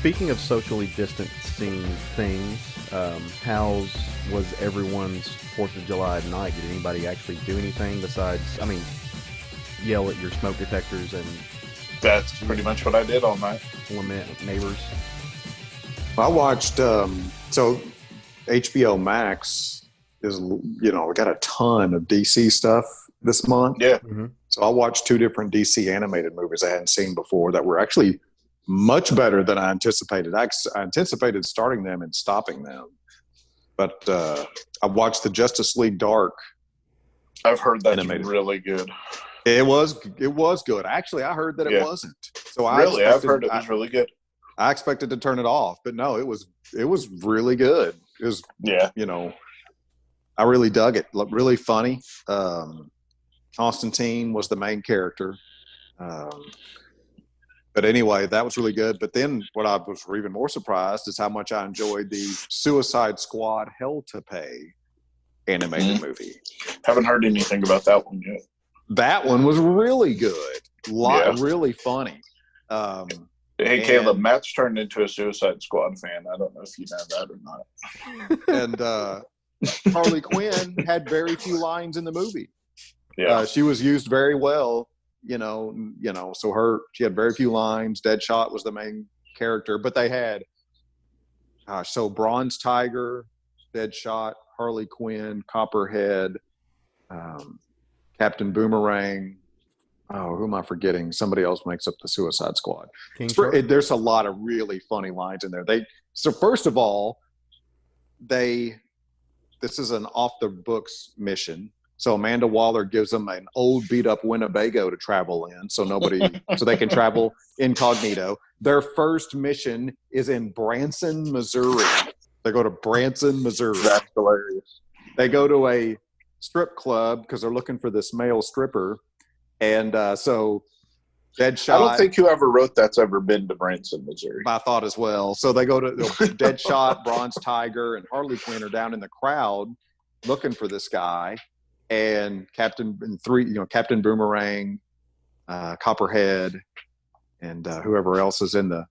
Speaking of socially distancing things, how's was everyone's 4th of July night? Did anybody actually do anything besides, yell at your smoke detectors and That's pretty much what I did all night. lament neighbors? I watched, so HBO Max is, got a ton of DC stuff this month. Yeah. Mm-hmm. So I watched 2 different DC animated movies I hadn't seen before that were actually much better than I anticipated. I anticipated starting them and stopping them. But I watched the Justice League Dark. I've heard that's animated. really good. It was good. Actually, I heard that it wasn't. So I've heard it was really good. I expected to turn it off, but no, it was really good. It was, I really dug it. Really funny. Constantine was the main character. But anyway, that was really good. But then what I was even more surprised is how much I enjoyed the Suicide Squad Hell to Pay animated movie. Haven't heard anything about that one yet. That one was really good. Really funny. Hey, Caleb, Matt's turned into a Suicide Squad fan. I don't know if you know that or not. And Harley Quinn had very few lines in the movie. Yeah. She was used very well. So she had very few lines. Deadshot was the main character, but they had, Bronze Tiger, Deadshot, Harley Quinn, Copperhead, Captain Boomerang. Oh, who am I forgetting? Somebody else makes up the Suicide Squad. There's a lot of really funny lines in there. So first of all, this is an off the books mission. So Amanda Waller gives them an old beat up Winnebago to travel in, so they can travel incognito. Their first mission is in Branson, Missouri. They go to Branson, Missouri. That's hilarious. They go to a strip club because they're looking for this male stripper, and so Deadshot. I don't think whoever wrote that's ever been to Branson, Missouri. I thought as well. So they go to Deadshot, Bronze Tiger, and Harley Quinn are down in the crowd looking for this guy. And Captain Boomerang, Copperhead, and whoever else is in the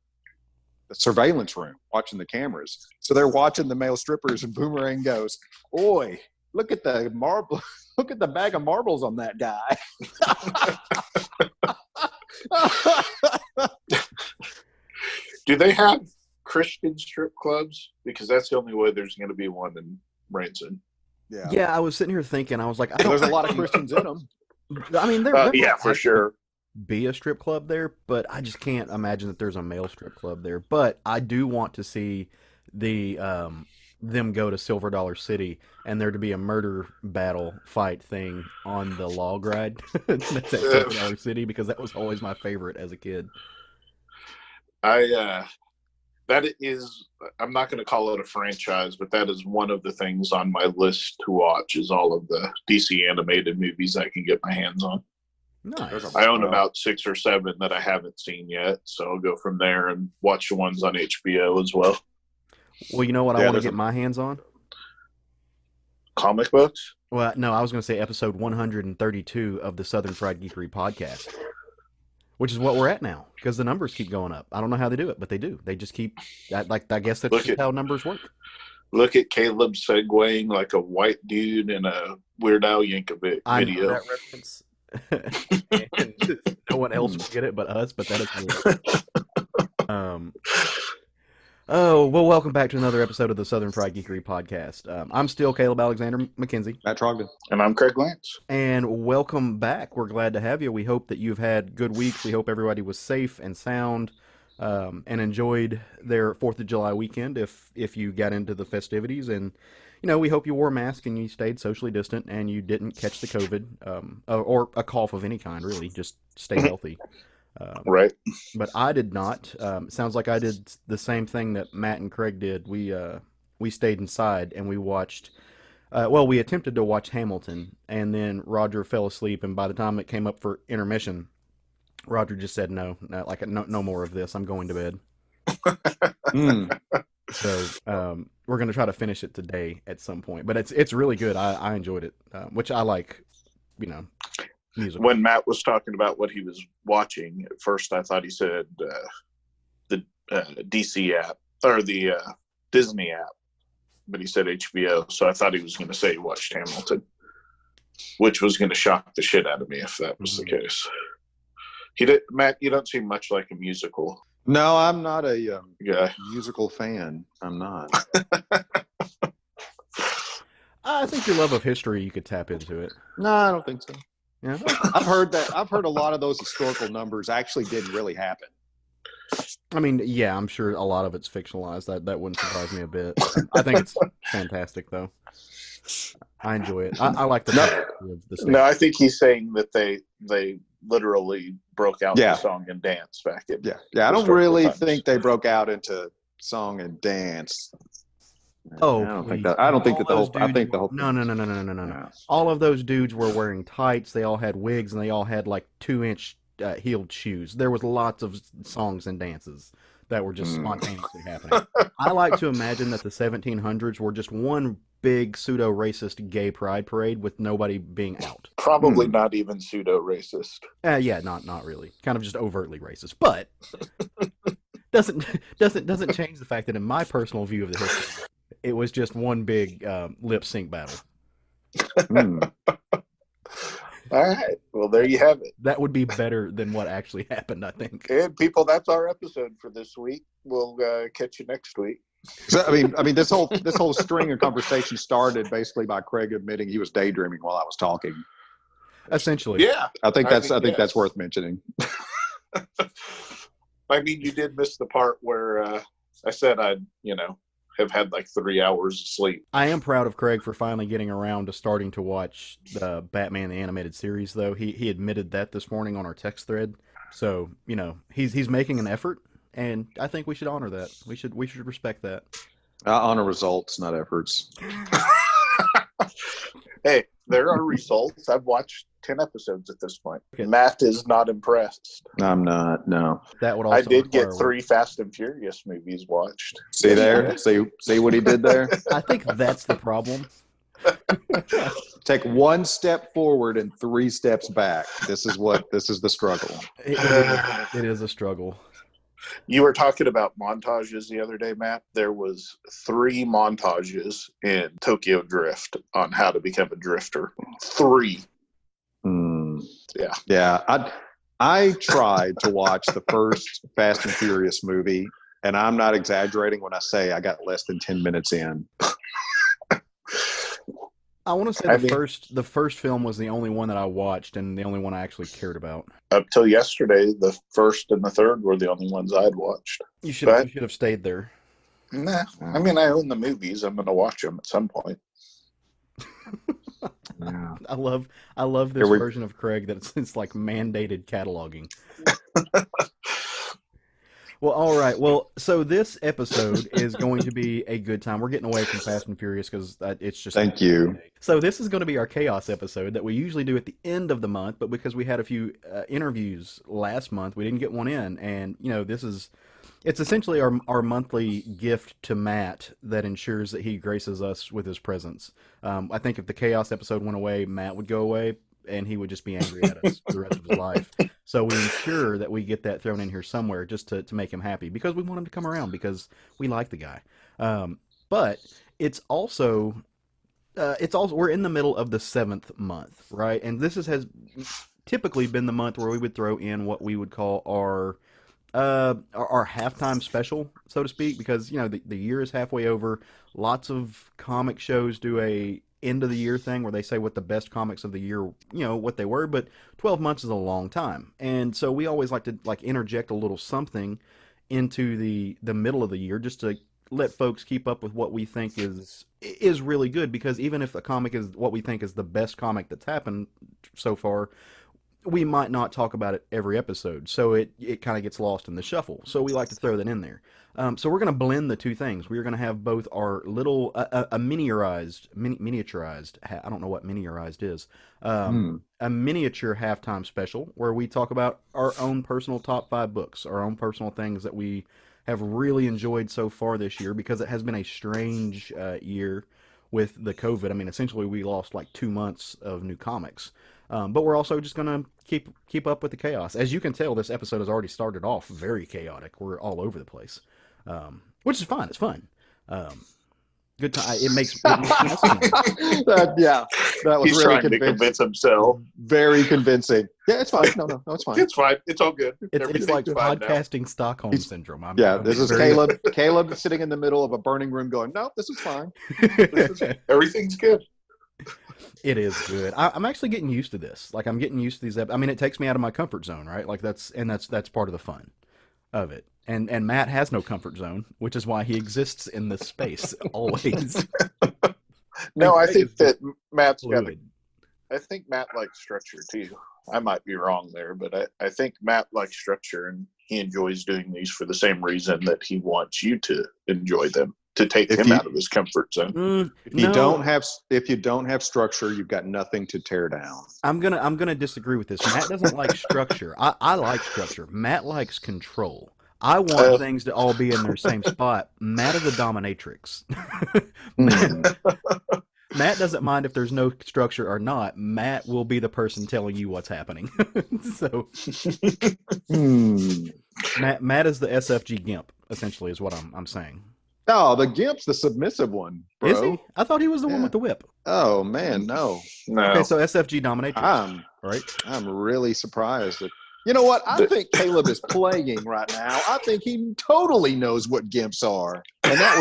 surveillance room watching the cameras. So they're watching the male strippers, and Boomerang goes, "Oi, look at the marble! Look at the bag of marbles on that guy." Do they have Christian strip clubs? Because that's the only way there's going to be one in Branson. Yeah, I was sitting here thinking, I was like, there's a lot of Christians in them. I mean, there for sure. Be a strip club there, but I just can't imagine that there's a male strip club there. But I do want to see them go to Silver Dollar City and there to be a murder battle fight thing on the log ride that's at Silver Dollar City, because that was always my favorite as a kid. I'm not going to call it a franchise, but that is one of the things on my list to watch is all of the DC animated movies I can get my hands on. Nice. I own about 6 or 7 that I haven't seen yet, so I'll go from there and watch the ones on HBO as well. Well, you know what I want to get my hands on? Comic books? Well, no, I was going to say episode 132 of the Southern Fried Geekery podcast, which is what we're at now, because the numbers keep going up. I don't know how they do it, but they do. They just keep, I guess that's just how numbers work. Look at Caleb segueing like a white dude in a Weird Al Yankovic video. I know that reference. And no one else will get it but us, but that is Oh, well, welcome back to another episode of the Southern Fried Geekery podcast. I'm still Caleb Alexander McKenzie. Matt Trogdon. And I'm Craig Lance. And welcome back. We're glad to have you. We hope that you've had good weeks. We hope everybody was safe and sound and enjoyed their 4th of July weekend if you got into the festivities. And, we hope you wore a mask and you stayed socially distant and you didn't catch the COVID or a cough of any kind, really. Just stay healthy. Right. But I did not. Sounds like I did the same thing that Matt and Craig did. We stayed inside and we watched. We attempted to watch Hamilton, and then Roger fell asleep. And by the time it came up for intermission, Roger just said no more of this. I'm going to bed. So we're going to try to finish it today at some point. But it's really good. I enjoyed it, which I like. Musical. When Matt was talking about what he was watching, at first I thought he said the DC app or the Disney app, but he said HBO, so I thought he was going to say he watched Hamilton, which was going to shock the shit out of me if that was the case. Matt, you don't seem much like a musical. No, I'm not a musical fan. I'm not. I think your love of history, you could tap into it. No, I don't think so. Yeah, I've heard a lot of those historical numbers actually didn't really happen. I mean, yeah, I'm sure a lot of it's fictionalized. That wouldn't surprise me a bit. I think it's fantastic, though. I enjoy it. I like the No, I think he's saying that they literally broke out the song and dance back in. Yeah. I don't really think they broke out into song and dance. Oh, I don't think that the whole. I think the whole. No. Yeah. All of those dudes were wearing tights. They all had wigs, and they all had like 2-inch heeled shoes. There was lots of songs and dances that were just spontaneously happening. I like to imagine that the 1700s were just one big pseudo-racist gay pride parade with nobody being out. Probably not even pseudo-racist. Yeah, not really. Kind of just overtly racist, but doesn't change the fact that in my personal view of the history, it was just one big lip sync battle. All right. Well, there you have it. That would be better than what actually happened, I think. And people, that's our episode for this week. We'll catch you next week. So, I mean, this whole string of conversation started basically by Craig admitting he was daydreaming while I was talking. Essentially, yeah. I think that's worth mentioning. I mean, you did miss the part where I said I'd have had like 3 hours of sleep. I am proud of Craig for finally getting around to starting to watch the Batman the Animated Series, though. He admitted that this morning on our text thread. So, he's making an effort, and I think we should honor that. We should respect that. I honor results, not efforts. Hey, there are results. I've watched 10 episodes at this point. Okay. Matt is not impressed. I'm not, no. That would also I did get 3 Fast and Furious movies watched. See there? See what he did there? I think that's the problem. Take 1 step forward and 3 steps back. This is the struggle. It is a struggle. You were talking about montages the other day, Matt. There was 3 montages in Tokyo Drift on how to become a drifter. 3. Yeah. I tried to watch the first Fast and Furious movie, and I'm not exaggerating when I say I got less than 10 minutes in. I want to say the first film was the only one that I watched and the only one I actually cared about. Up till yesterday, the first and the third were the only ones I'd watched. You should have stayed there. Nah, I mean, I own the movies. I'm going to watch them at some point. Yeah. I love this version of Craig that it's like mandated cataloging. Well, all right. Well, so this episode is going to be a good time. We're getting away from Fast and Furious because it's just... Thank you. So this is going to be our Chaos episode that we usually do at the end of the month, but because we had a few interviews last month, we didn't get one in. And, it's essentially our monthly gift to Matt that ensures that he graces us with his presence. I think if the Chaos episode went away, Matt would go away, and he would just be angry at us the rest of his life. So we ensure that we get that thrown in here somewhere just to make him happy, because we want him to come around, because we like the guy. But it's also we're in the middle of the 7th month, right? And this has typically been the month where we would throw in what we would call our halftime special, so to speak, because the year is halfway over. Lots of comic shows do a end of the year thing where they say what the best comics of the year, what they were, but 12 months is a long time. And so we always like to interject a little something into the middle of the year just to let folks keep up with what we think is really good, because even if a comic is what we think is the best comic that's happened so far, we might not talk about it every episode, so it kind of gets lost in the shuffle. So we like to throw that in there. So we're going to blend the two things. We're going to have both our little miniaturized. I don't know what miniaturized is. A miniature halftime special where we talk about our own personal top 5 books, our own personal things that we have really enjoyed so far this year, because it has been a strange year with the COVID. I mean, essentially we lost like 2 months of new comics. But we're also just gonna keep up with the chaos. As you can tell, this episode has already started off very chaotic. We're all over the place, which is fine. It's fun. Good time. It makes us fun. That was He's really trying to convince himself. Very convincing. Yeah, it's fine. No, it's fine. It's fine. It's all good. It's like podcasting Stockholm syndrome. This is Caleb. Caleb sitting in the middle of a burning room, going, "No, this is fine. Everything's good." It is good. I'm actually getting used to this. Like I'm getting used to these. I mean, it takes me out of my comfort zone, right? Like that's part of the fun of it. And Matt has no comfort zone, which is why he exists in this space always. No, I think that Matt's got. I think Matt likes structure too. I might be wrong there, but I think Matt likes structure, and he enjoys doing these for the same reason that he wants you to enjoy them, to take him out of his comfort zone. If you don't have structure, you've got nothing to tear down. I'm gonna disagree with this. Matt doesn't like structure. I like structure. Matt likes control. I want things to all be in their same spot. Matt is a dominatrix. Matt doesn't mind if there's no structure or not. Matt will be the person telling you what's happening. So, Matt is the SFG gimp, essentially, is what I'm saying. No, the gimp's the submissive one, bro. Is he? I thought he was the one with the whip. Oh man, no. Okay, so SFG dominatrix. Right? I'm really surprised that. You know what? I think Caleb is playing right now. I think he totally knows what gimps are, and that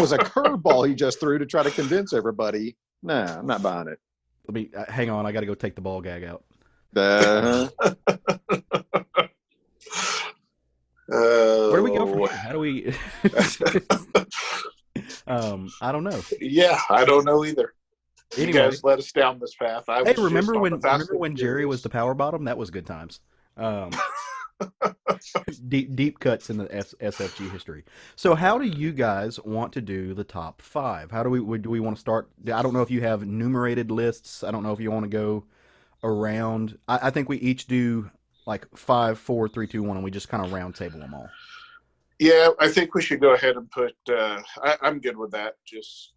was a curveball he just threw to try to convince everybody. Nah, I'm not buying it. Let me hang on. I got to go take the ball gag out. Uh, Where do we go from here? How do we? I don't know. Yeah, I don't know either. Anyway, you guys let us down this path. Hey, remember when Jerry was the power bottom? That was good times. Deep cuts in the SFG history. So, how do you guys want to do the top 5? How do we want to start? I don't know if you have numerated lists. I don't know if you want to go around. I think we each do like 5, 4, 3, 2, 1, and we just kind of round table them all. Yeah, I think we should go ahead and put. I'm good with that. Just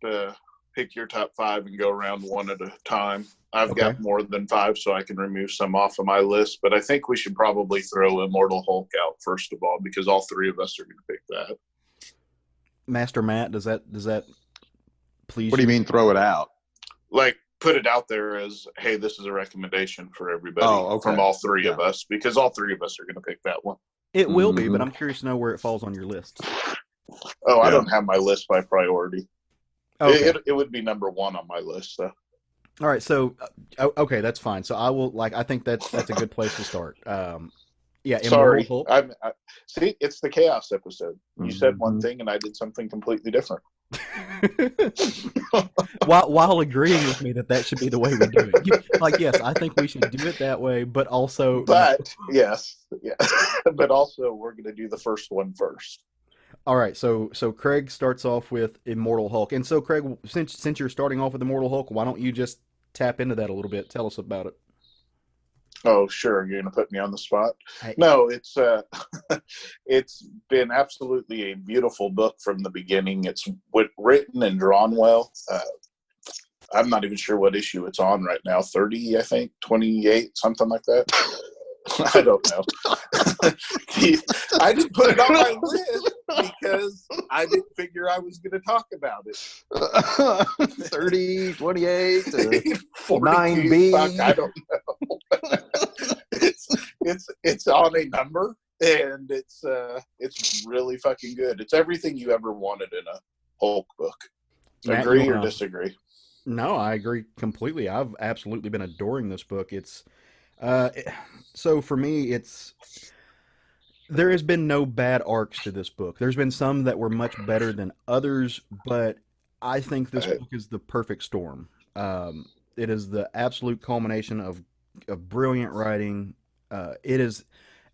pick your top 5 and go around one at a time. I've got more than 5, so I can remove some off of my list. But I think we should probably throw Immortal Hulk out first of all, because all 3 of us are going to pick that. Master Matt, does that please? What do you mean throw it out? Like put it out there as, hey, this is a recommendation for everybody from all 3 of us, because all 3 of us are going to pick that one. It will be, but I'm curious to know where it falls on your list. Oh, I don't have my list by priority. Okay. It would be number 1 on my list, though. All right, so okay, that's fine. So I will I think that's a good place to start. Yeah. Sorry, see, it's the chaos episode. You said one thing, and I did something completely different. while agreeing with me that should be the way we do it. Yes, I think we should do it that way, but also. But yes, but also we're going to do the first one first. All right, so Craig starts off with Immortal Hulk, and so Craig, since you're starting off with Immortal Hulk, why don't you just tap into that a little bit? Tell us about it. Oh, sure. You're going to put me on the spot? No, it's it's been absolutely a beautiful book from the beginning. It's written and drawn well. I'm not even sure what issue it's on right now. 30, I think, 28, something like that. I don't know. I didn't put it on my list because I didn't figure I was going to talk about it. 30, 28, 9B. Fuck, I don't know. It's on a number, and it's really fucking good. It's everything you ever wanted in a Hulk book. Agree or disagree? No, I agree completely. I've absolutely been adoring this book. It's so for me, there has been no bad arcs to this book. There's been some that were much better than others, but I think this book is the perfect storm. It is the absolute culmination of brilliant writing. It is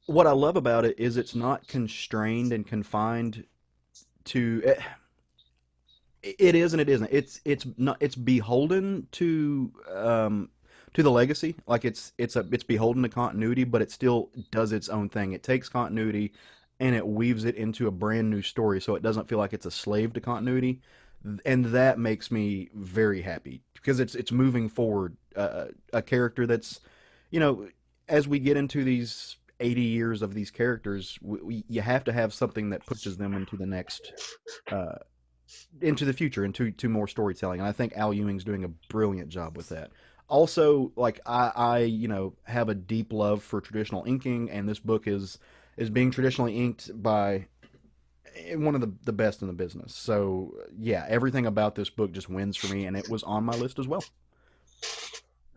what I love about it is it's not constrained and confined to. It is and it isn't. It's not. It's beholden to the legacy. Like it's beholden to continuity, but it still does its own thing. It takes continuity and it weaves it into a brand new story, so it doesn't feel like it's a slave to continuity. and that makes me very happy because it's moving forward a character that's, you know, as we get into these 80 years of these characters, you have to have something that pushes them into the next uh, into the future, into to more storytelling. And I think Al Ewing's doing a brilliant job with that. Also, like I you know, have a deep love for traditional inking, and this book is being traditionally inked by one of the best in the business. So yeah, everything about this book just wins for me, and it was on my list as well.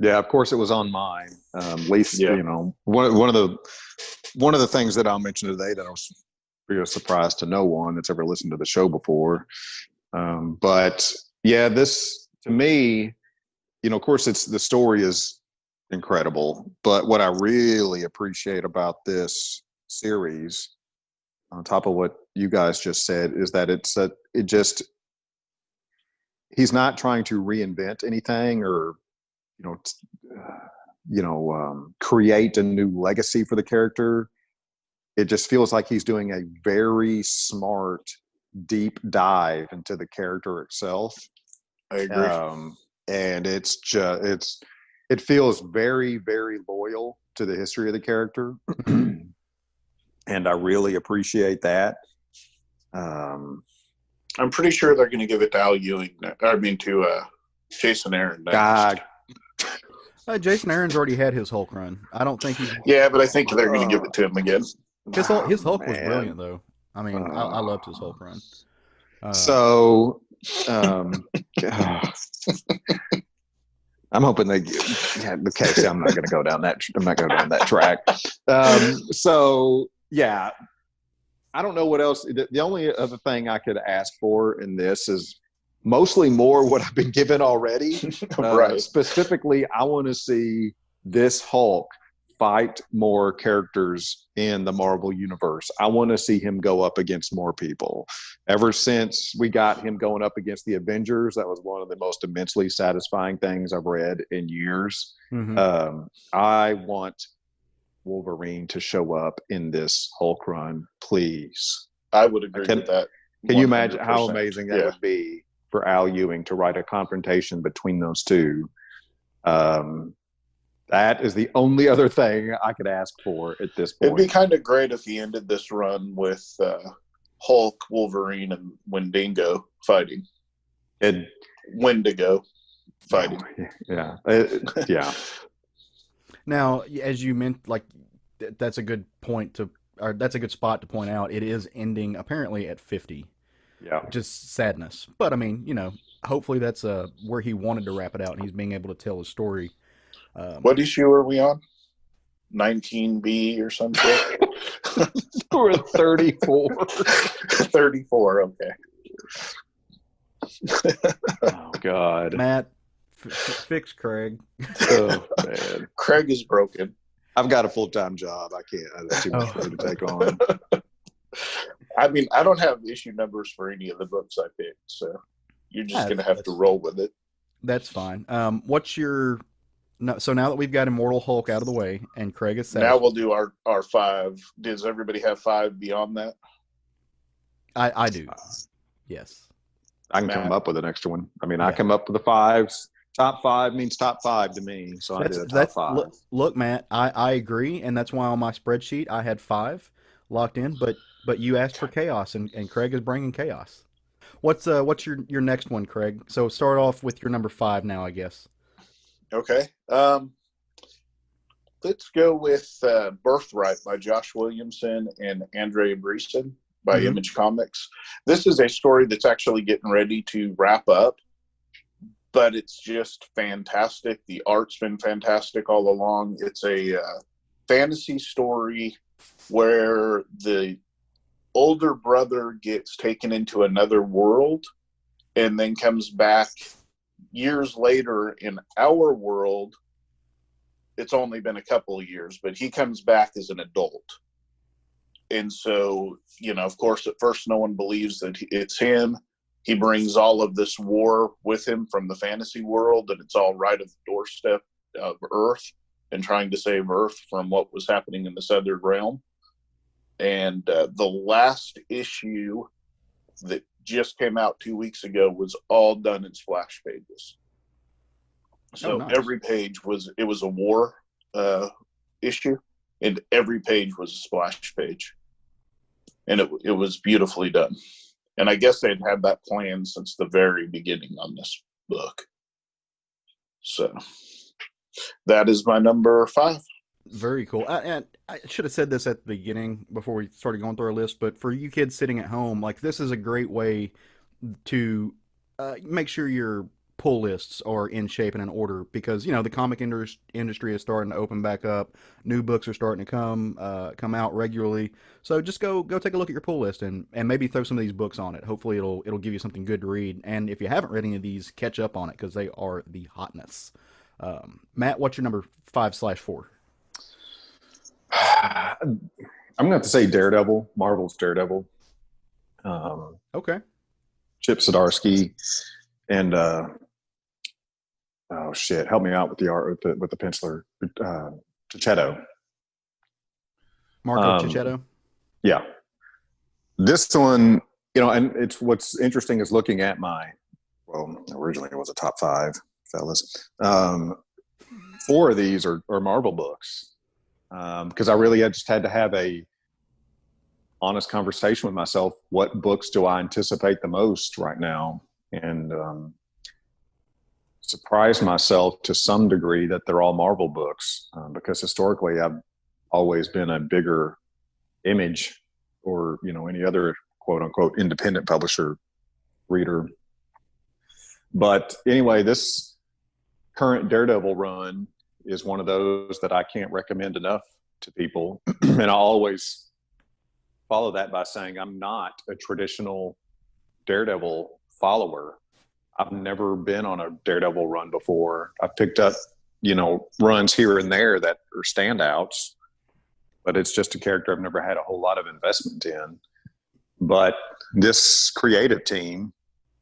Yeah, of course it was on mine. At least Yeah. you know, one of the things that I'll mention today that I was be a surprise to no one that's ever listened to the show before. But yeah, this to me, you know, of course, it's the story is incredible. But what I really appreciate about this series, on top of what you guys just said, is that he's not trying to reinvent anything or you know create a new legacy for the character. It just feels like he's doing a very smart, deep dive into the character itself. I agree. And it feels very, very loyal to the history of the character. And I really appreciate that. I'm pretty sure they're going to give it to Al Ewing. I mean, to Jason Aaron next. Jason Aaron's already had his Hulk run. I don't think he's. Yeah, but I think they're going to give it to him again. His Hulk was brilliant, though. I mean, I loved his Hulk run. I'm hoping they. Yeah, okay. So I'm not going to go down that. I'm not going to go down that track. So yeah, I don't know what else. The only other thing I could ask for in this is mostly more what I've been given already. Right. Specifically, I want to see this Hulk fight more characters in the Marvel universe. I want to see him go up against more people. Ever since we got him going up against the Avengers, that was one of the most immensely satisfying things I've read in years. Mm-hmm. I want Wolverine to show up in this Hulk run, please. I would agree with that. Can you imagine how amazing that would be for Al Ewing to write a confrontation between those two? That is the only other thing I could ask for at this point. It'd be kind of great if he ended this run with Hulk, Wolverine, and Wendigo fighting. Wendigo fighting. Yeah. Yeah. Now, as you meant, like that's a good point or that's a good spot to point out. It is ending apparently at 50. Yeah. Just sadness. But I mean, you know, hopefully that's where he wanted to wrap it out, and he's being able to tell his story. What issue are we on? 19B or something? We're at 34. 34, okay. Oh, God. Matt, fix Craig. Oh, man. Craig is broken. I've got a full-time job. I can't. That's too much for me to take on. I mean, I don't have issue numbers for any of the books I picked, so you're just going to have to roll with it. That's fine. What's your... No, so now that we've got Immortal Hulk out of the way and Craig is satisfied. Now we'll do our 5. Does everybody have 5 beyond that? I do. Yes. I can come up with an extra one. I mean, I come up with the 5s. Top 5 means top 5 to me. So I did a top 5. Look, Matt, I agree, and that's why on my spreadsheet I had 5 locked in. But you asked for chaos, and Craig is bringing chaos. What's your next one, Craig? So start off with your number 5 now, I guess. Okay. Let's go with Birthright by Josh Williamson and Andrea Breeson by Image Comics. This is a story that's actually getting ready to wrap up, but it's just fantastic. The art's been fantastic all along. It's a fantasy story where the older brother gets taken into another world and then comes back years later in our world. It's only been a couple of years, but he comes back as an adult. And so, you know, of course, at first no one believes that it's him. He brings all of this war with him from the fantasy world, and it's all right at the doorstep of Earth and trying to save Earth from what was happening in the Southern Realm. And the last issue that just came out 2 weeks ago was all done in splash pages. So nice. every page was a war issue, and every page was a splash page, and it was beautifully done. And I guess they'd had that plan since the very beginning on this book. So that is my number 5. Very cool. And I should have said this at the beginning before we started going through our list, but for you kids sitting at home, like, this is a great way to make sure your pull lists are in shape and in order, because, you know, the comic industry is starting to open back up. New books are starting to come out regularly. So just go take a look at your pull list and maybe throw some of these books on it. Hopefully it'll give you something good to read. And if you haven't read any of these, catch up on it, because they are the hotness. Matt, what's your number 5/4? I'm going to have to say Daredevil, Marvel's Daredevil. Okay. Chip Zdarsky and oh shit, help me out with the art with the penciler. Checchetto. Marco Checchetto. Yeah. This one, you know, and it's what's interesting is looking at originally it was a top 5, fellas. 4 of these are Marvel books. Because I really just had to have a honest conversation with myself. What books do I anticipate the most right now? And surprised myself to some degree that they're all Marvel books, because historically I've always been a bigger Image or, you know, any other quote unquote independent publisher reader. But anyway, this current Daredevil run is one of those that I can't recommend enough to people. And I always follow that by saying I'm not a traditional Daredevil follower. I've never been on a Daredevil run before. I've picked up, you know, runs here and there that are standouts, but it's just a character I've never had a whole lot of investment in. But this creative team,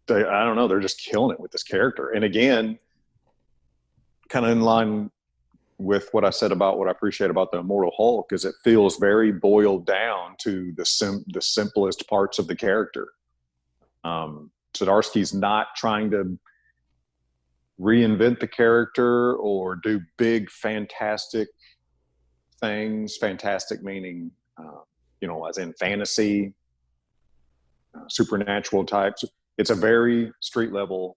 I don't know, they're just killing it with this character. And again, kind of in line with what I said about what I appreciate about the Immortal Hulk, is it feels very boiled down to the simplest parts of the character. Zdarsky's not trying to reinvent the character or do big, fantastic things. Fantastic meaning, you know, as in fantasy, supernatural types. It's a very street level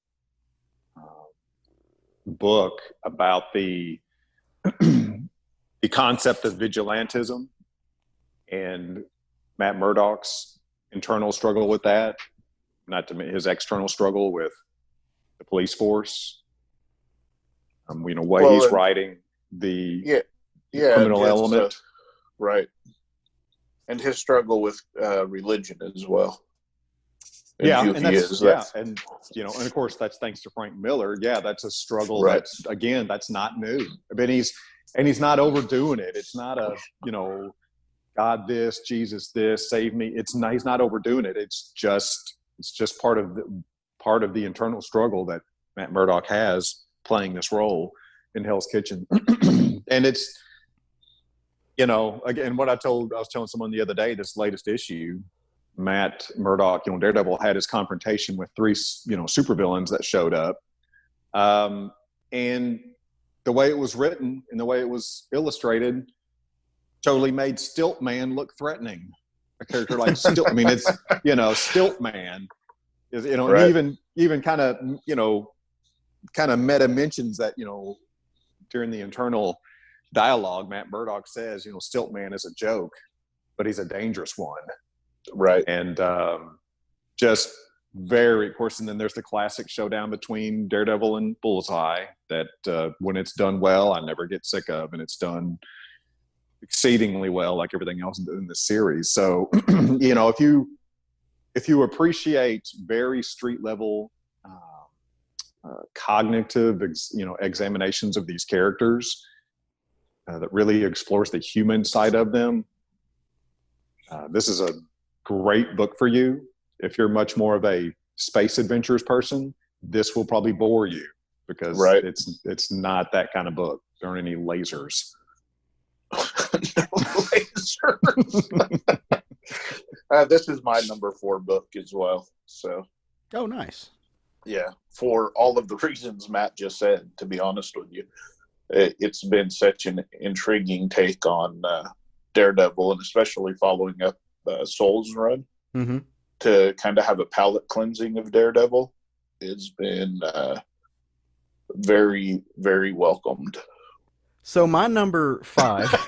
book about the concept of vigilantism and Matt Murdock's internal struggle with that, not to his external struggle with the police force. You know, what he's writing, the criminal element. Right. And his struggle with religion as well. And and you know, and of course that's thanks to Frank Miller. Yeah, that's a struggle. Right. That's not new. But he's not overdoing it. It's not a, you know, God this, Jesus this, save me. He's not overdoing it. It's just part of the internal struggle that Matt Murdock has playing this role in Hell's Kitchen. And it's, you know, again, I was telling someone the other day, this latest issue, Matt Murdock, you know, Daredevil had his confrontation with 3, you know, supervillains that showed up. And the way it was written and the way it was illustrated totally made Stilt Man look threatening. A character like Stilt, I mean, it's, you know, Stilt Man is, you know, right. even kind of, you know, kind of meta mentions that, you know, during the internal dialogue, Matt Murdock says, you know, Stilt Man is a joke, but he's a dangerous one. Right. And just very, of course, and then there's the classic showdown between Daredevil and Bullseye that when it's done well, I never get sick of, and it's done exceedingly well, like everything else in the series. So, you know, if you appreciate very street level cognitive, you know, examinations of these characters that really explores the human side of them, this is a great book for you. If you're much more of a space adventures person, this will probably bore you because it's not that kind of book. There aren't any lasers. No lasers. This is my number 4 book as well. So. Oh, nice. Yeah, for all of the reasons Matt just said, to be honest with you. It's been such an intriguing take on Daredevil, and especially following up Soul's run, to kind of have a palate cleansing of Daredevil has been very, very welcomed. So my number 5...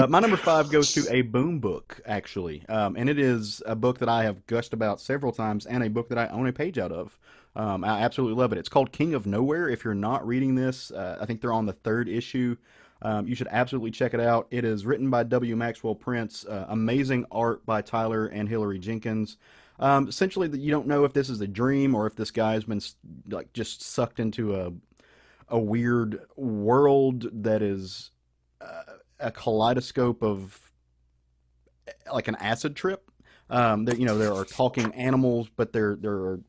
my number 5 goes to a Boom book, actually. And it is a book that I have gushed about several times and a book that I own a page out of. I absolutely love it. It's called King of Nowhere. If you're not reading this, I think they're on the 3rd issue. You should absolutely check it out. It is written by W. Maxwell Prince. Amazing art by Tyler and Hillary Jenkins. Essentially, you don't know if this is a dream or if this guy's been like just sucked into a weird world that is a kaleidoscope of like an acid trip. There are talking animals, but there are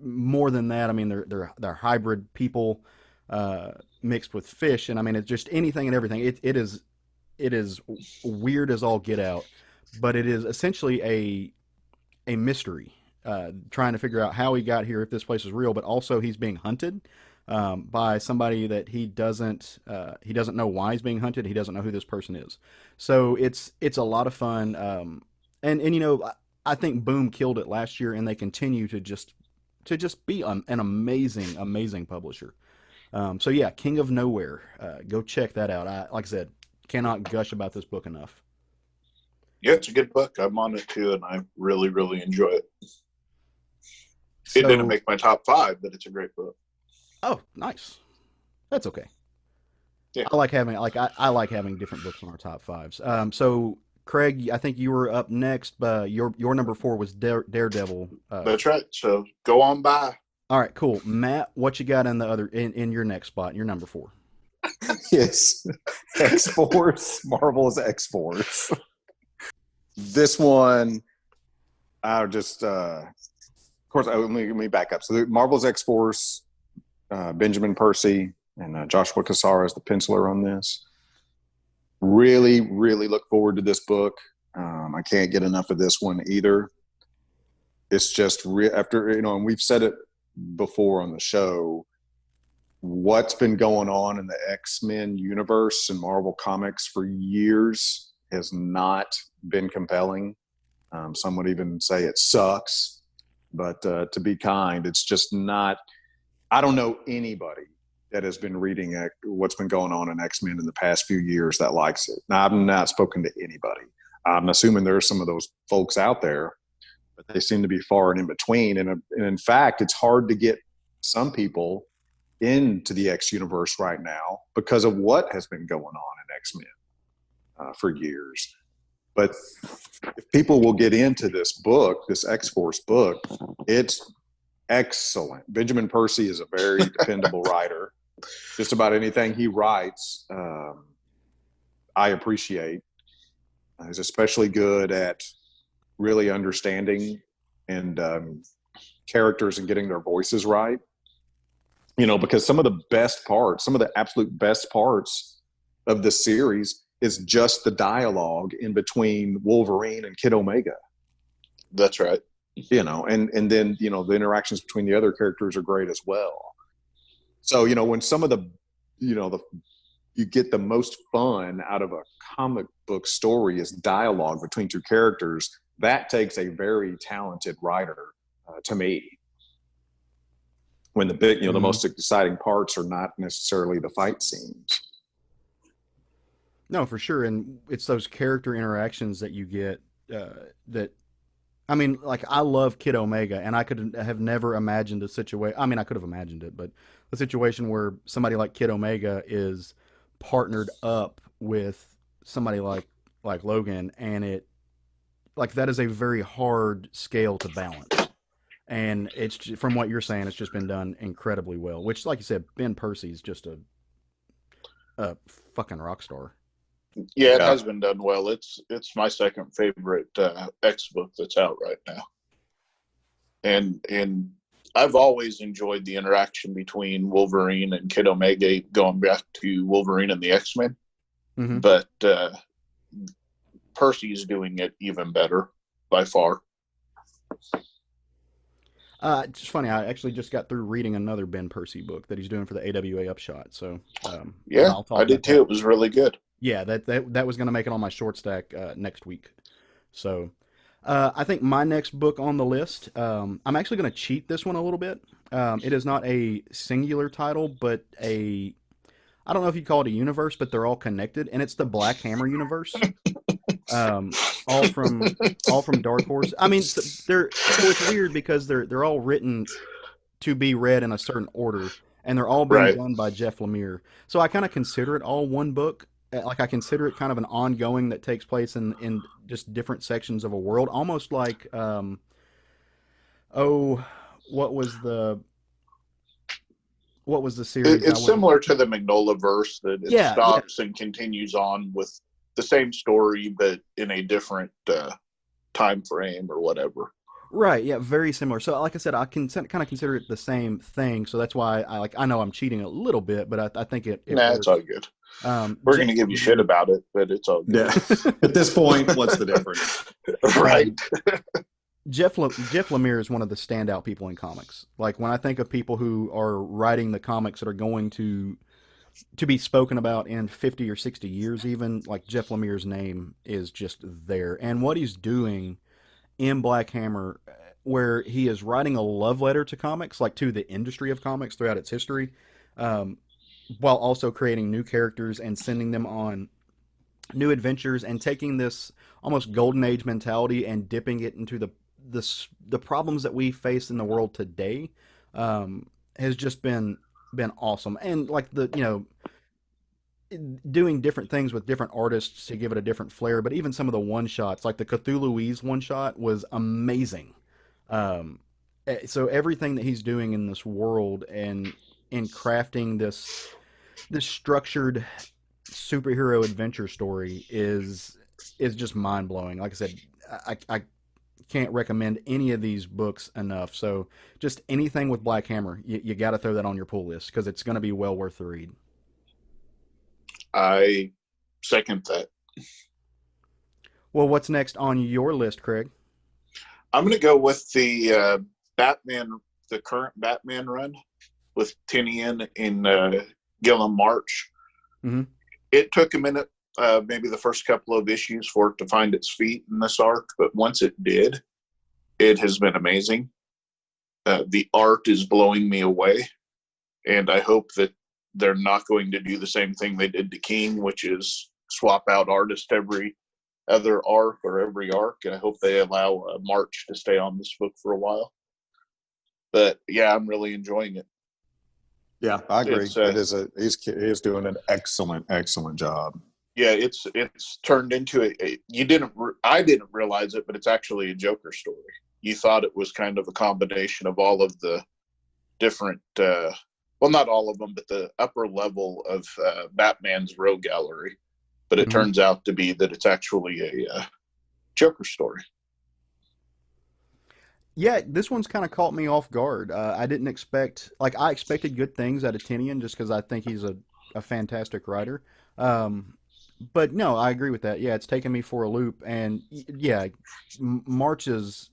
more than that. I mean, they're hybrid people mixed with fish, and I mean, it's just anything and everything. It is weird as all get out, but it is essentially a mystery, trying to figure out how he got here, if this place is real, but also he's being hunted by somebody that he doesn't know why he's being hunted. He doesn't know who this person is. So it's a lot of fun. And I think Boom killed it last year, and they continue to just be an amazing publisher. So yeah, King of Nowhere. Go check that out. Like I said, cannot gush about this book enough. Yeah, it's a good book. I'm on it too, and I really, really enjoy it. So, it didn't make my top 5, but it's a great book. Oh, nice. That's okay. Yeah. I like having different books on our top 5s. So Craig, I think you were up next. Your number 4 was Daredevil. That's right. So go on by. All right, cool. Matt, what you got in the other in your next spot? Your number 4. Yes, X-Force. Marvel's X-Force. This one, I just, of course, let me back up. So Marvel's X-Force, Benjamin Percy and Joshua Cassara is the penciler on this. Really, really look forward to this book. I can't get enough of this one either. It's just after, and we've said it before on the show, what's been going on in the X-Men universe and Marvel Comics for years has not been compelling. Some would even say it sucks, but to be kind, it's just not. I don't know anybody that has been reading what's been going on in X-Men in the past few years that likes it. Now, I've not spoken to anybody. I'm assuming there are some of those folks out there, but they seem to be far and in between. And in fact, it's hard to get some people into the X universe right now because of what has been going on in X-Men for years. But if people will get into this book, this X-Force book, it's excellent. Benjamin Percy is a very dependable writer. Just about anything he writes, I appreciate. He's especially good at really understanding and characters and getting their voices right. Because some of the absolute best parts of the series is just the dialogue in between Wolverine and Kid Omega. That's right. And then, the interactions between the other characters are great as well. So, when some of you get the most fun out of a comic book story is dialogue between two characters, that takes a very talented writer to me. When the most exciting parts are not necessarily the fight scenes. No, for sure. And it's those character interactions that you get I love Kid Omega, and I could have never imagined a situation. I mean, I could have imagined it, but a situation where somebody like Kid Omega is partnered up with somebody like Logan, and that is a very hard scale to balance. And it's, from what you're saying, it's just been done incredibly well. Which, like you said, Ben Percy's just a fucking rock star. Yeah, it has been done well. It's my second favorite X book that's out right now. And I've always enjoyed the interaction between Wolverine and Kid Omega, going back to Wolverine and the X-Men. Mm-hmm. But Percy's doing it even better by far. It's just funny. I actually just got through reading another Ben Percy book that he's doing for the AWA Upshot. So, yeah, I'll talk I did about too. that. It was really good. Yeah, that was going to make it on my short stack next week. So, I think my next book on the list, I'm actually going to cheat this one a little bit. It is not a singular title, but I don't know if you call it a universe, but they're all connected, and it's the Black Hammer universe. Um, all from Dark Horse. I mean, so it's weird because they're all written to be read in a certain order, and they're all being Right. done by Jeff Lemire. So I kind of consider it all one book. Like I consider it kind of an ongoing that takes place in just different sections of a world, almost like oh, what was the series? It's similar to the Magnolia verse, that it Yeah, yeah, stops and continues on with the same story, but in a different time frame or whatever. right. Yeah, very similar. So, like I said, I can kind of consider it the same thing. So that's why I know I'm cheating a little bit, but I think it Nah, it's works. all good. We're Jeff going to give you shit Lemire, about it, but it's all good. Yeah. At this point, what's the difference? Right. Jeff Lemire is one of the standout people in comics. Like when I think of people who are writing the comics that are going to be spoken about in 50 or 60 years, even, like Jeff Lemire's name is just there. And what he's doing in Black Hammer, where he is writing a love letter to comics, like to the industry of comics throughout its history, um, while also creating new characters and sending them on new adventures and taking this almost golden age mentality and dipping it into the problems that we face in the world today, has just been awesome. And like doing different things with different artists to give it a different flair. But even some of the one shots, like the Cthulhuese one shot, was amazing. Um, so everything that he's doing in this world and in crafting this structured superhero adventure story is just mind blowing. Like I said, I can't recommend any of these books enough. So just anything with Black Hammer, you got to throw that on your pull list because it's going to be well worth the read. I second that. Well, what's next on your list, Craig? I'm going to go with the Batman, the current Batman run with Tinian in Gilliam March. Mm-hmm. It took a minute, maybe the first couple of issues, for it to find its feet in this arc, but once it did, it has been amazing. The art is blowing me away, and I hope that they're not going to do the same thing they did to King, which is swap out artist every other arc or every arc. And I hope they allow March to stay on this book for a while. But yeah, I'm really enjoying it. Yeah, I agree. He's doing an excellent job. Yeah, it's turned into I didn't realize it, but it's actually a Joker story. You thought it was kind of a combination of all of the different, well, not all of them, but the upper level of Batman's rogue gallery. But it turns out to be that it's actually a Joker story. Yeah, this one's kind of caught me off guard. I didn't expect, like, I expected good things out of Tinian just because I think he's a fantastic writer. But no, I agree with that. Yeah, it's taken me for a loop. And yeah, March is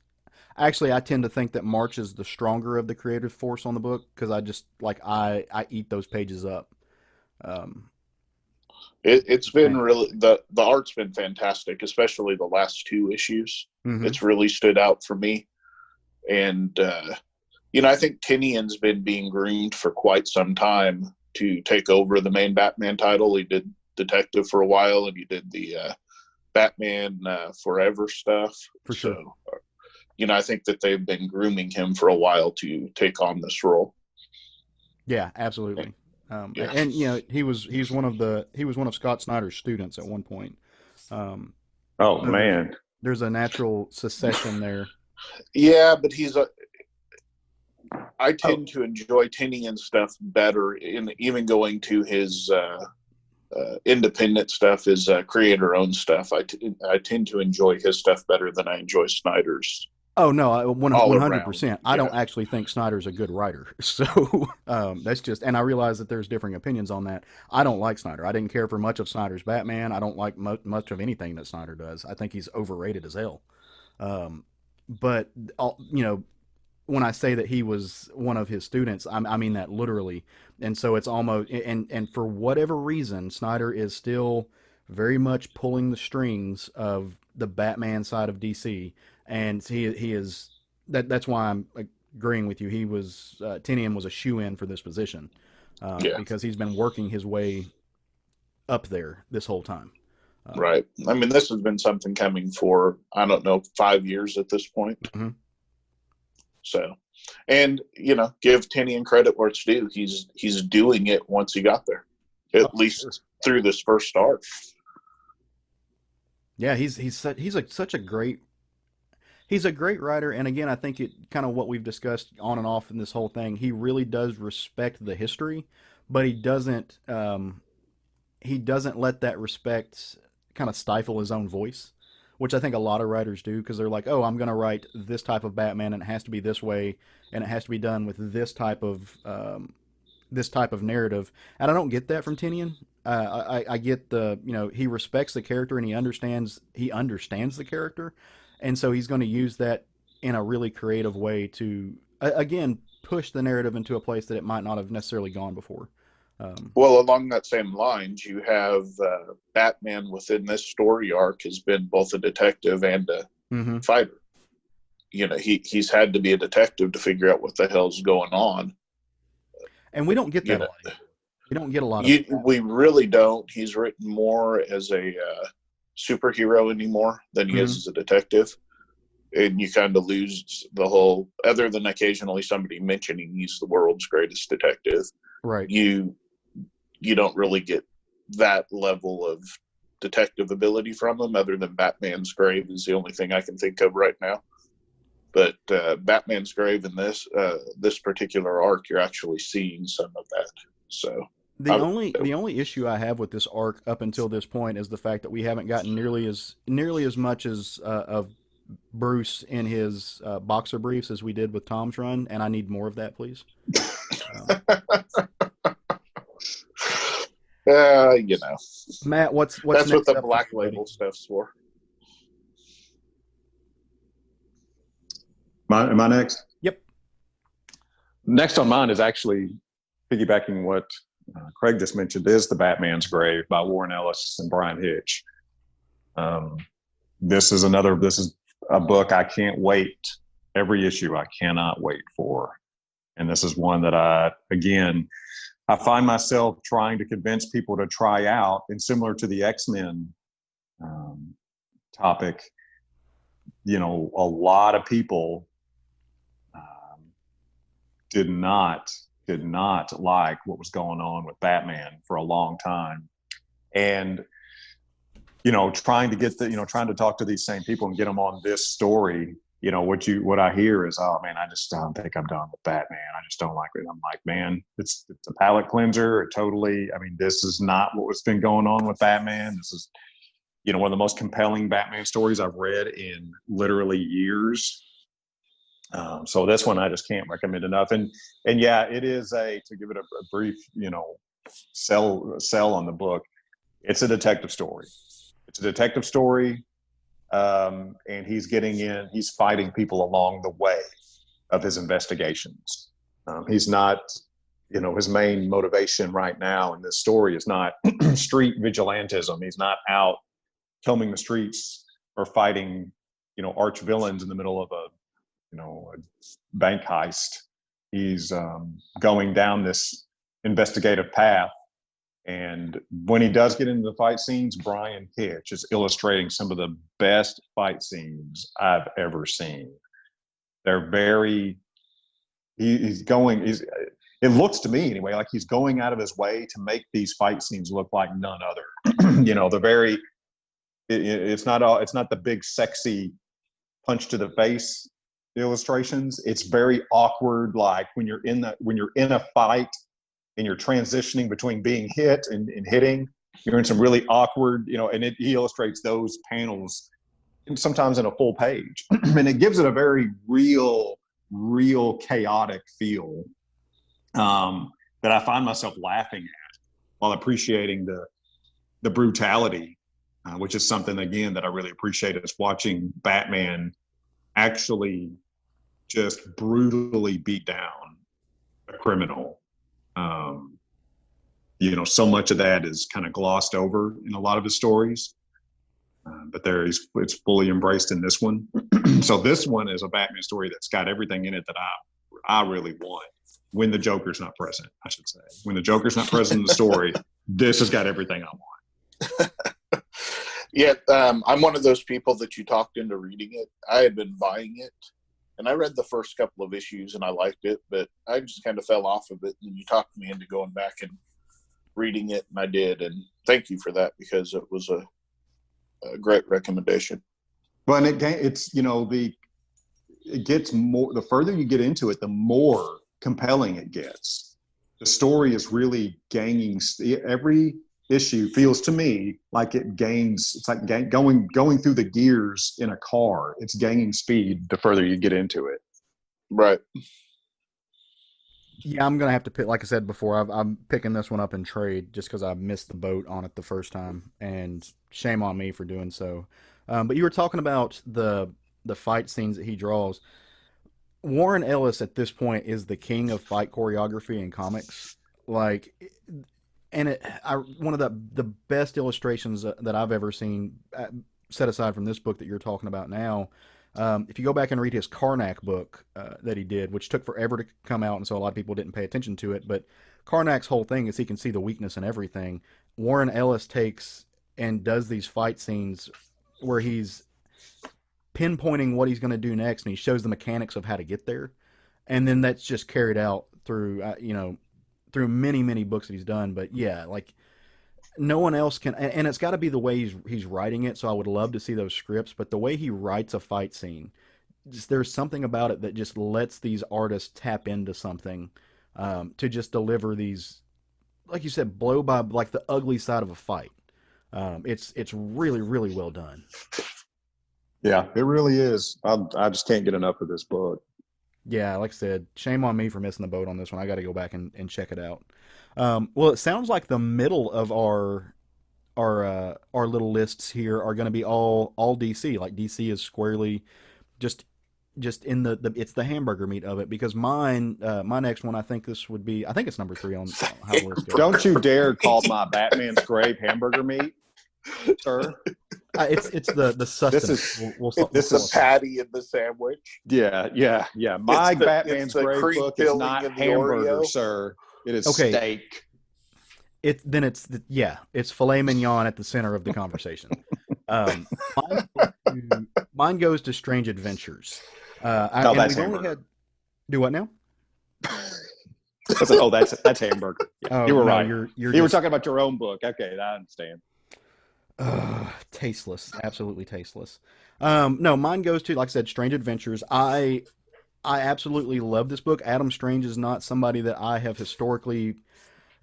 actually, I tend to think that March is the stronger of the creative force on the book because I just, like, I eat those pages up. It's been really, the art's been fantastic, especially the last two issues. Mm-hmm. It's really stood out for me. And, I think Tinian's been being groomed for quite some time to take over the main Batman title. He did Detective for a while, and he did the Batman Forever stuff. For sure. So, I think that they've been grooming him for a while to take on this role. Yeah, absolutely. Yeah. And he's one of Scott Snyder's students at one point. Man, there's a natural succession there. Yeah, but I tend to enjoy Tinian stuff better, in even going to his independent stuff, his creator-owned stuff. I tend to enjoy his stuff better than I enjoy Snyder's Oh no, all one hundred around. percent. I Yeah. don't actually think Snyder's a good writer, so that's just. And I realize that there's differing opinions on that. I don't like Snyder. I didn't care for much of Snyder's Batman. I don't like much of anything that Snyder does. I think he's overrated as hell. Um, but when I say that he was one of his students, I mean that literally. And so it's almost and for whatever reason, Snyder is still very much pulling the strings of the Batman side of DC, and he is that's why I'm agreeing with you. He was Tinian was a shoe in for this position Yeah. because he's been working his way up there this whole time. Right. I mean, this has been something coming for, I don't know, 5 years at this point. Mm-hmm. So, and give Tinian credit where it's due. He's doing it once he got there, at least through this first arc. Yeah, such a great he's a great writer, and again, I think it kind of what we've discussed on and off in this whole thing. He really does respect the history, but he doesn't let that respect kind of stifle his own voice, which I think a lot of writers do because they're like, oh, I'm going to write this type of Batman, and it has to be this way, and it has to be done with this type of narrative, and I don't get that from Tinian. I get he respects the character and he understands the character, and so he's going to use that in a really creative way to again push the narrative into a place that it might not have necessarily gone before. Well, along that same lines, you have Batman within this story arc has been both a detective and a fighter. He's had to be a detective to figure out what the hell's going on. And we don't get that a lot. We don't get a lot of that. We really don't. He's written more as a superhero anymore than he is as a detective. And you kind of lose the whole, other than occasionally somebody mentioning he's the world's greatest detective. Right. You don't really get that level of detective ability from him, other than Batman's Grave is the only thing I can think of right now. But Batman's Grave in this particular arc, you're actually seeing some of that. So the only issue I have with this arc up until this point is the fact that we haven't gotten nearly as much as of Bruce in his boxer briefs as we did with Tom's run, and I need more of that, please. Matt, what's that's next what the Black Label stuff's for. Am I next? Yep. Next on mine is actually piggybacking what Craig just mentioned, is The Batman's Grave by Warren Ellis and Brian Hitch. This is a book I can't wait. Every issue I cannot wait for. And this is one that I find myself trying to convince people to try out, and similar to the X-Men topic, a lot of people did not like what was going on with Batman for a long time. And, trying to talk to these same people and get them on this story, what I hear is, oh man, I just don't think I'm done with Batman. I just don't like it. I'm like, man, it's a palate cleanser. This is not what's been going on with Batman. This is, one of the most compelling Batman stories I've read in literally years. So this one I just can't recommend enough. And yeah, it is to give it a brief, sell on the book. It's a detective story. And he's fighting people along the way of his investigations. He's not, his main motivation right now in this story is not street vigilantism. He's not out combing the streets or fighting, arch villains in the middle of a bank heist. He's going down this investigative path. And when he does get into the fight scenes, Brian Hitch is illustrating some of the best fight scenes I've ever seen. They're it looks to me anyway, like he's going out of his way to make these fight scenes look like none other. It's not the big sexy punch to the face illustrations. It's very awkward, like when you're in a fight and you're transitioning between being hit and hitting, you're in some really awkward, and he illustrates those panels sometimes in a full page. And it gives it a very real chaotic feel that I find myself laughing at while appreciating the brutality, which is something, again, that I really appreciate, is watching Batman actually just brutally beat down a criminal. So much of that is kind of glossed over in a lot of his stories. But it's fully embraced in this one. So this one is a Batman story that's got everything in it that I really want. When the Joker's not present, I should say. When the Joker's not present in the story, this has got everything I want. Yeah, I'm one of those people that you talked into reading it. I had been buying it, and I read the first couple of issues, and I liked it, but I just kind of fell off of it, and you talked me into going back and reading it, and I did, and thank you for that, because it was a great recommendation. Well, and it gets more, the further you get into it, the more compelling it gets. The story is really gaining, every issue feels to me like it gains, it's like going through the gears in a car. It's gaining speed the further you get into it. Right. Yeah, I'm gonna have to pick. Like I said before, I'm picking this one up in trade just because I missed the boat on it the first time, and shame on me for doing so. But you were talking about the fight scenes that he draws. Warren Ellis at this point is the king of fight choreography in comics. Like, and one of the best illustrations that I've ever seen, set aside from this book that you're talking about now. If you go back and read his Karnak book that he did, which took forever to come out, and so a lot of people didn't pay attention to it, but Karnak's whole thing is he can see the weakness in everything. Warren Ellis takes and does these fight scenes where he's pinpointing what he's going to do next, and he shows the mechanics of how to get there, and then that's just carried out through through many books that he's done. But yeah, like, no one else can, and it's got to be the way he's writing it. So I would love to see those scripts, but the way he writes a fight scene, there's something about it that just lets these artists tap into something to just deliver these, like you said, blow by, like the ugly side of a fight. It's really well done. Yeah, it really is. I just can't get enough of this book. Yeah, like I said, shame on me for missing the boat on this one. I got to go back and check it out. Well, it sounds like the middle of our little lists here are going to be all DC. Like DC is squarely just in the it's the hamburger meat of it, because my next one, I think it's number 3 on how the list goes. Don't you dare call my Batman's grave hamburger meat, sir. It's the sustenance. This is the patty in the sandwich. Yeah. My Batman's grave book is not hamburger, sir. It is steak. It's filet mignon at the center of the conversation. Mine goes to Strange Adventures. That's hamburger. Do what now? That's hamburger. Yeah, oh, you were no, right. You were talking about your own book. Okay, I understand. Tasteless, absolutely tasteless. No, mine goes to, like I said, Strange Adventures. I absolutely love this book. Adam Strange is not somebody that I have historically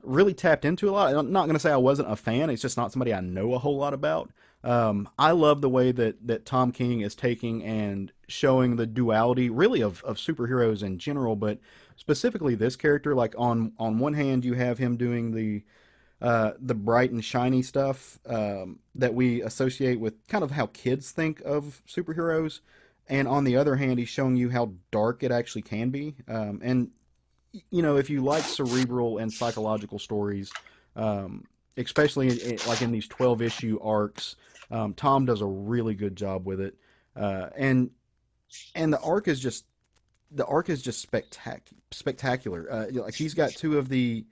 really tapped into a lot. I'm not going to say I wasn't a fan. It's just not somebody I know a whole lot about. I love the way that Tom King is taking and showing the duality, really, of superheroes in general, but specifically this character. Like, on one hand, you have him doing the bright and shiny stuff that we associate with kind of how kids think of superheroes, and on the other hand, he's showing you how dark it actually can be. And if you like cerebral and psychological stories, especially like in these 12-issue arcs, Tom does a really good job with it. And the arc is just spectacular. Like, he's got two of the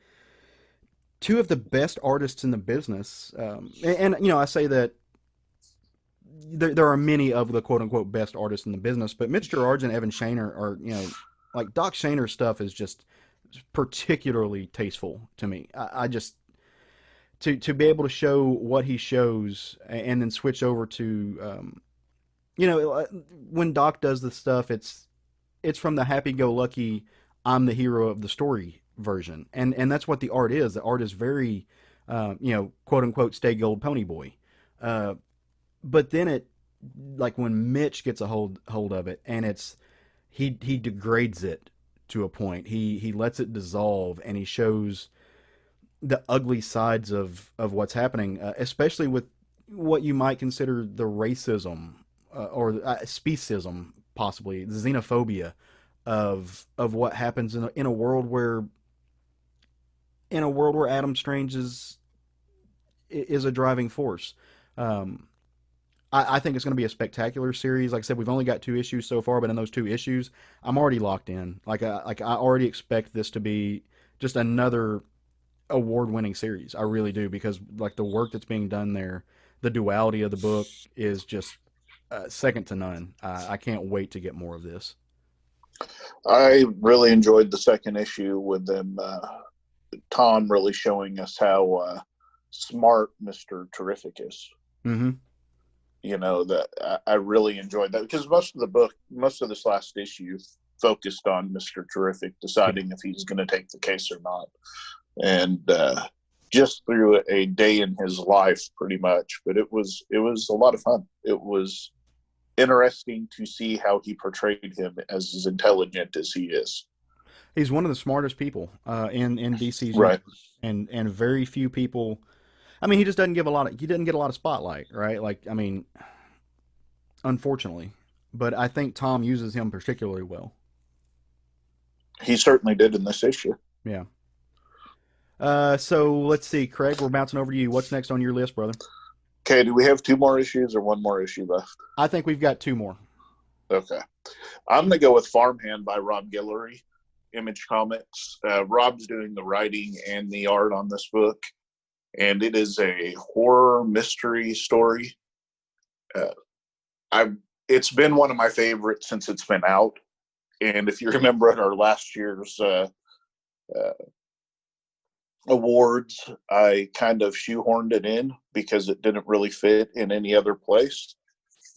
best artists in the business. And I say that there are many of the quote unquote best artists in the business, but Mitch Gerads and Evan Shaner are, like, Doc Shaner's stuff is just particularly tasteful to me. I just, to be able to show what he shows and then switch over to, when Doc does this stuff, it's from the happy-go-lucky, I'm the hero of the story version, and that's what the art is. The art is very, quote unquote, stay gold pony boy. But then like when Mitch gets a hold of it, and he degrades it to a point. He lets it dissolve, and he shows the ugly sides of what's happening, especially with what you might consider the racism or speciesism, possibly the xenophobia of what happens in a world where Adam Strange is a driving force. Um, I think it's going to be a spectacular series. Like I said, we've only got 2 issues so far, but in those 2 issues, I'm already locked in. I already expect this to be just another award-winning series. I really do, because like the work that's being done there, the duality of the book is just second to none. I can't wait to get more of this. I really enjoyed the second issue with them. Tom really showing us how smart Mr. Terrific is. Mm-hmm. You know, that I really enjoyed that, because most of this last issue focused on Mr. Terrific deciding if he's going to take the case or not. And just through a day in his life, pretty much. But it was a lot of fun. It was interesting to see how he portrayed him as intelligent as he is. He's one of the smartest people in DC's right, and very few people. I mean, he just doesn't give a lot of he doesn't get a lot of spotlight, right? Like, I mean, unfortunately, but I think Tom uses him particularly well. He certainly did in this issue. Yeah. So let's see, Craig, we're bouncing over to you. What's next on your list, brother? Okay, do we have 2 more issues or 1 more issue left? I think we've got 2 more. Okay. I'm going to go with Farmhand by Rob Guillory, Image Comics. Rob's doing the writing and the art on this book, and it is a horror mystery story. It's been one of my favorites since it's been out. And if you remember at our last year's awards, I kind of shoehorned it in because it didn't really fit in any other place.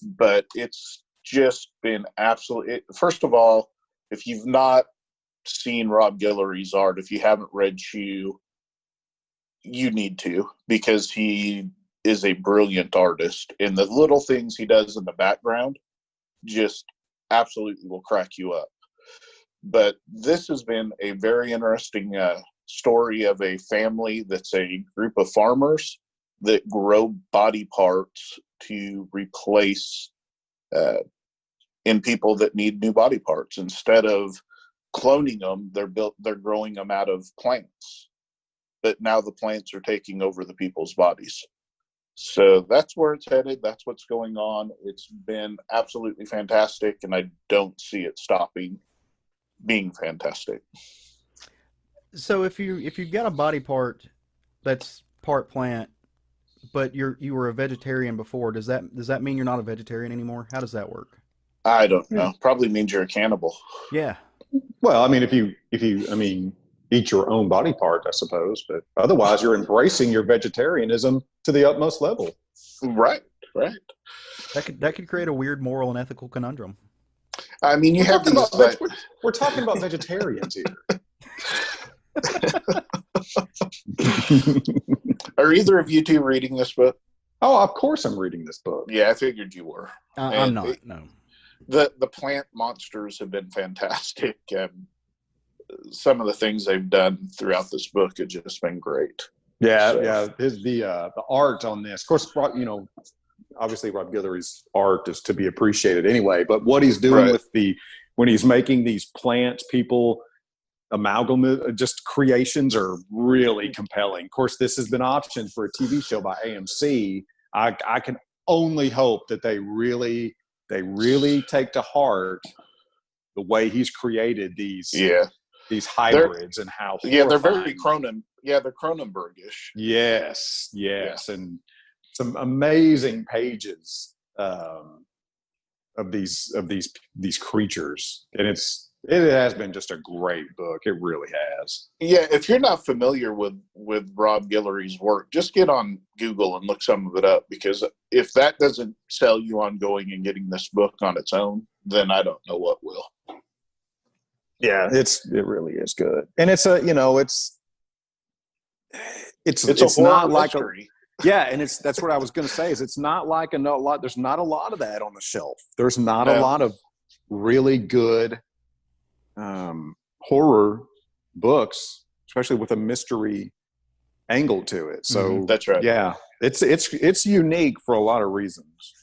But it's just been absolutely. First of all, if you've not seen Rob Guillory's art, if you haven't read Shoe, you need to, because he is a brilliant artist, and the little things he does in the background just absolutely will crack you up. But this has been a very interesting story of a family that's a group of farmers that grow body parts to replace in people that need new body parts. Instead of cloning them, they're growing them out of plants. But now the plants are taking over the people's bodies. So that's where it's headed. That's what's going on. It's been absolutely fantastic, and I don't see it stopping being fantastic. So if you've got a body part that's part plant, but you were a vegetarian before, does that mean you're not a vegetarian anymore? How does that work? I don't know. Probably means you're a cannibal. Yeah. Well, I mean, if you eat your own body part, I suppose, but otherwise you're embracing your vegetarianism to the utmost level. Right. That could create a weird moral and ethical conundrum. I mean, we're talking about vegetarians here. Are either of you 2 reading this book? Oh, of course I'm reading this book. Yeah, I figured you were. I'm not. No. The plant monsters have been fantastic. Some of the things they've done throughout this book have just been great. Yeah, so. Yeah. The art on this, of course, obviously Rob Guillory's art is to be appreciated anyway. But what he's doing with when he's making these plants, people amalgamate, just creations are really compelling. Of course, this has been optioned for a TV show by AMC. I can only hope that they really take to heart the way he's created these hybrids and how they're very they're Cronenbergish. Yes, and some amazing pages of these creatures, and it has been just a great book. It really has. Yeah, if you're not familiar with Rob Guillory's work, just get on Google and look some of it up, because if that doesn't sell you on going and getting this book on its own, then I don't know what will. Yeah, it really is good, and it's not like mystery. Yeah, and that's what I was going to say. Is it's not like a lot. There's not a lot of that on the shelf. There's not a lot of really good horror books, especially with a mystery angle to it. So that's right. Yeah, it's unique for a lot of reasons.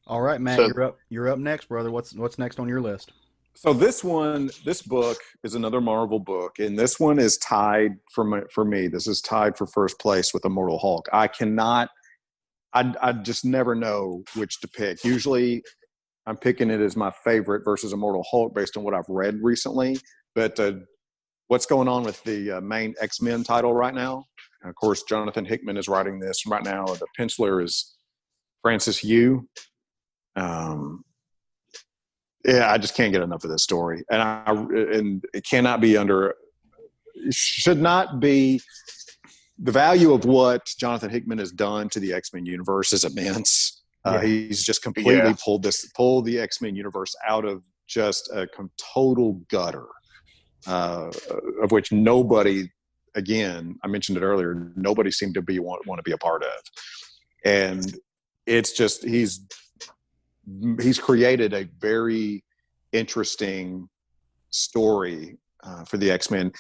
All right, Matt, you're up next, brother. What's next on your list? So this book is another Marvel book, and this one is tied for me. This is tied for first place with Immortal Hulk. I just never know which to pick. Usually I'm picking it as my favorite versus Immortal Hulk based on what I've read recently. But what's going on with the main X-Men title right now? And of course, Jonathan Hickman is writing this right now. The penciler is Francis Yu. Yeah, I just can't get enough of this story, and it cannot be should not be. The value of what Jonathan Hickman has done to the X-Men universe is immense. He's just completely pulled the X-Men universe out of just a total gutter, of which nobody, again, I mentioned it earlier, nobody seemed to want to be a part of, and it's just he's created a very interesting story for the X-Men.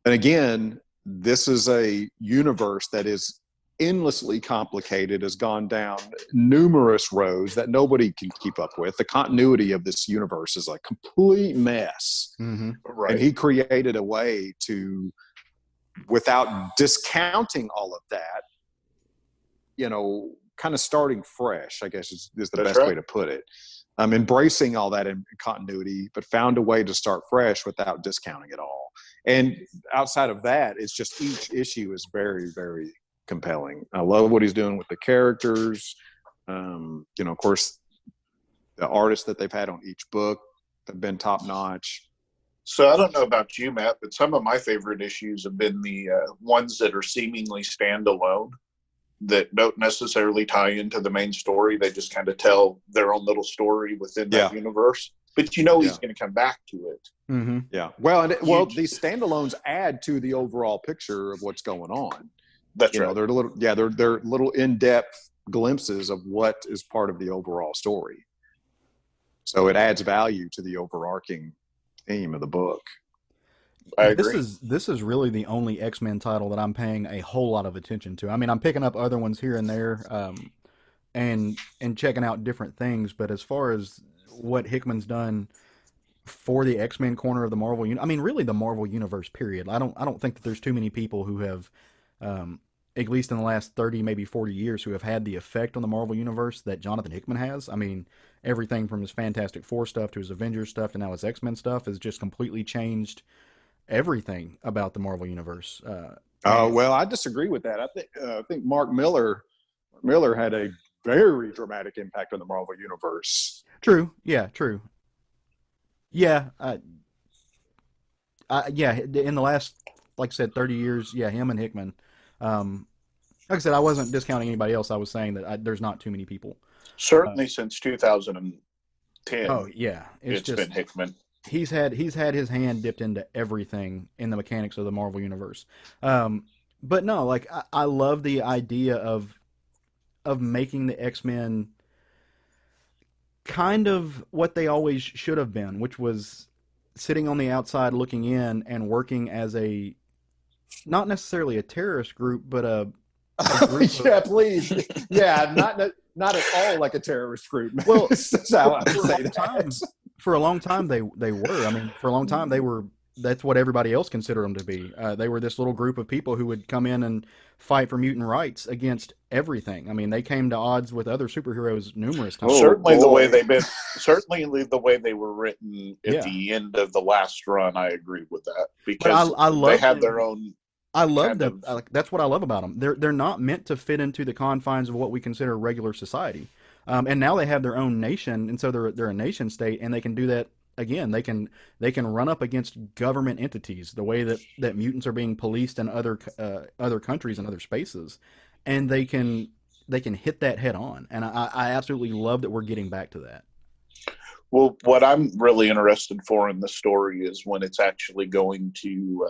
And again, this is a universe that is endlessly complicated, has gone down numerous roads that nobody can keep up with. The continuity of this universe is a complete mess. Mm-hmm. Right. And he created a way to, without discounting all of that, kind of starting fresh, I guess is the best way to put it. Embracing all that in continuity, but found a way to start fresh without discounting it all. And outside of that, it's just each issue is very, very compelling. I love what he's doing with the characters. Of course, the artists that they've had on each book have been top notch. So I don't know about you, Matt, but some of my favorite issues have been the ones that are seemingly standalone, that don't necessarily tie into the main story. They just kind of tell their own little story within that universe. But he's going to come back to it. Mm-hmm. Yeah. These standalones add to the overall picture of what's going on. That's right. They're little in-depth glimpses of what is part of the overall story. So it adds value to the overarching theme of the book. I agree. This is really the only X-Men title that I'm paying a whole lot of attention to. I mean, I'm picking up other ones here and there, and checking out different things. But as far as what Hickman's done for the X-Men corner of the Marvel I mean, really the Marvel universe, period. I don't think that there's too many people who have, at least in the last 30, maybe 40 years, who have had the effect on the Marvel universe that Jonathan Hickman has. I mean, everything from his Fantastic Four stuff to his Avengers stuff to now his X-Men stuff has just completely changed everything about the Marvel universe. I disagree with that. I think Mark Miller had a very dramatic impact on the Marvel universe. True. Yeah. True. Yeah. In the last, like I said, 30 years, him and Hickman. Like I said, I wasn't discounting anybody else. I was saying that there's not too many people. Certainly since 2010. Oh yeah, it's been Hickman. He's had his hand dipped into everything in the mechanics of the Marvel universe. But no, like I love the idea of making the X-Men kind of what they always should have been, which was sitting on the outside looking in and working as not necessarily a terrorist group, but a group please. Yeah, not at all like a terrorist group. Well, that's how I would say that. For a long time, they were. I mean, for a long time, they were. That's what everybody else considered them to be. They were this little group of people who would come in and fight for mutant rights against everything. I mean, they came to odds with other superheroes numerous times. Certainly the way they were written at the end of the last run, I agree with that, because they had their own. I love them. That's what I love about them. They're not meant to fit into the confines of what we consider regular society. And now they have their own nation, and so they're a nation state, and they can do that again. They can run up against government entities, the way that mutants are being policed in other countries and other spaces, and they can hit that head on. And I absolutely love that we're getting back to that. Well, what I'm really interested in the story is when it's actually going to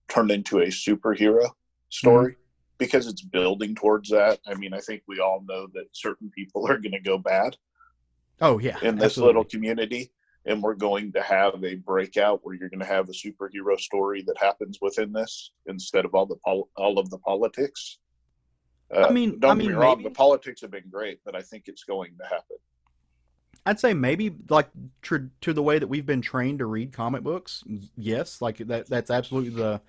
turn into a superhero. story, because it's building towards that. I mean, I think we all know that certain people are going to go bad. Oh yeah, in this absolutely. little community, and we're going to have a breakout where you're going to have a superhero story that happens within this instead of all of the politics. Don't get me wrong, the politics have been great, but I think it's going to happen. I'd say maybe like to the way that we've been trained to read comic books. Yes, like that's absolutely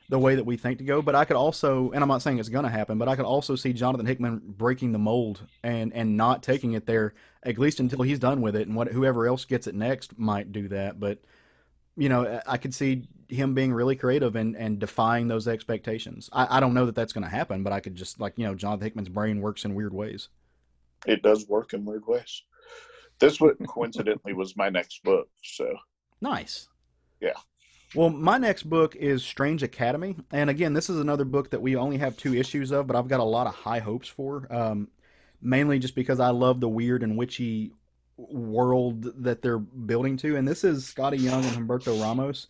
the way that we think to go. But I could also, and I'm not saying it's going to happen, but I could also see Jonathan Hickman breaking the mold and not taking it there at least until he's done with it, and whoever else gets it next might do that. But I could see him being really creative and defying those expectations. I don't know that that's going to happen, but I could just Jonathan Hickman's brain works in weird ways. It does work in weird ways. This one coincidentally was my next book, so nice. Yeah. Well, my next book is Strange Academy, and again, this is another book that we only have 2 issues of, but I've got a lot of high hopes for. Mainly just because I love the weird and witchy world that they're building to, and this is Scotty Young and Humberto Ramos.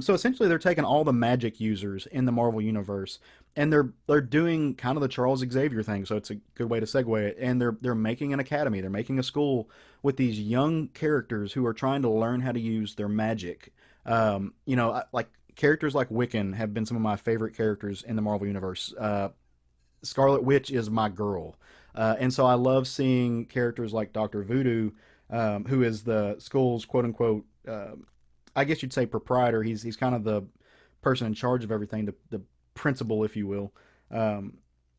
So essentially, they're taking all the magic users in the Marvel universe, and they're doing kind of the Charles Xavier thing. So it's a good way to segue it. And they're making an academy, they're making a school with these young characters who are trying to learn how to use their magic. Like characters like Wiccan have been some of my favorite characters in the Marvel universe. Scarlet Witch is my girl. And so I love seeing characters like Dr. Voodoo, who is the school's quote unquote, I guess you'd say proprietor. He's kind of the person in charge of everything, the principal, if you will,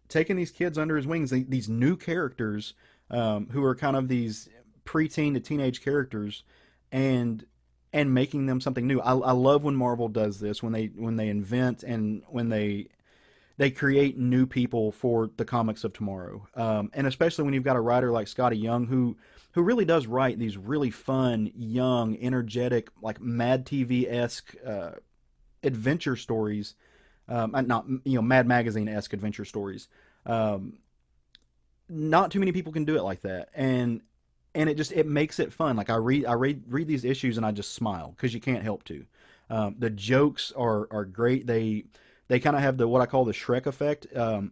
taking these kids under his wings, these new characters who are kind of these preteen to teenage characters, and making them something new. I love when Marvel does this, when they invent and when they create new people for the comics of tomorrow. And especially when you've got a writer like Scotty Young who really does write these really fun, young, energetic, like Mad TV-esque adventure stories. Not Mad Magazine-esque adventure stories. Not too many people can do it like that, and it makes it fun. Like I read these issues and I just smile because you can't help to. The jokes are great. They kind of have what I call the Shrek effect.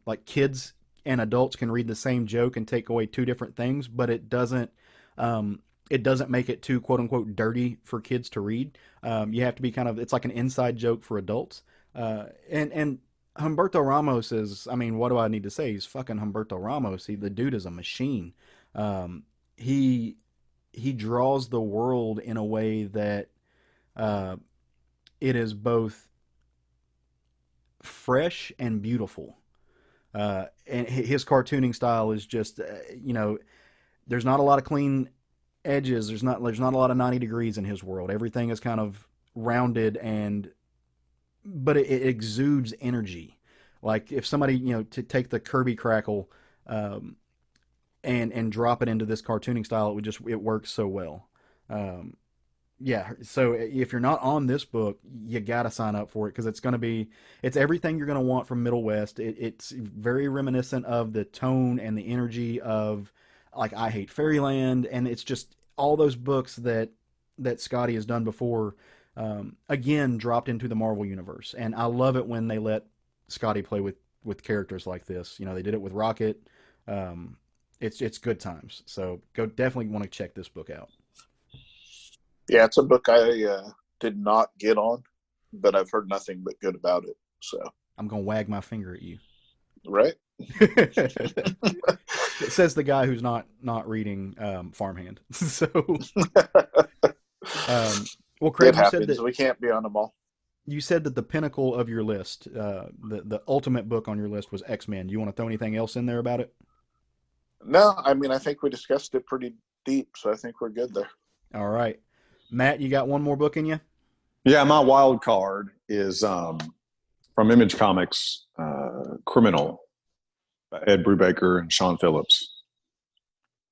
Like kids and adults can read the same joke and take away 2 different things, but it doesn't make it too quote unquote dirty for kids to read. You have to be it's like an inside joke for adults. And Humberto Ramos is, I mean, what do I need to say? He's fucking Humberto Ramos. The dude is a machine. He draws the world in a way that it is both fresh and beautiful. And his cartooning style is just, there's not a lot of clean edges. There's not a lot of 90 degrees in his world. Everything is kind of rounded, but it exudes energy. Like if somebody, to take the Kirby crackle, and drop it into this cartooning style, it works so well. Yeah, so if you're not on this book, you gotta sign up for it because it's everything you're gonna want from Middle West. It's very reminiscent of the tone and the energy of like I Hate Fairyland, and it's just all those books that Scotty has done before, again dropped into the Marvel universe. And I love it when they let Scotty play with characters like this. They did it with Rocket. It's good times. So definitely want to check this book out. Yeah, it's a book I did not get on, but I've heard nothing but good about it. So I'm gonna wag my finger at you. Right? It says the guy who's not reading Farmhand. So, well, Craig, it happens. We can't be on them all. You said that the pinnacle of your list, the ultimate book on your list was X-Men. Do you want to throw anything else in there about it? No, I mean I think we discussed it pretty deep, so I think we're good there. All right. Matt, you got one more book in you? Yeah, my wild card is from Image Comics, Criminal, by Ed Brubaker and Sean Phillips.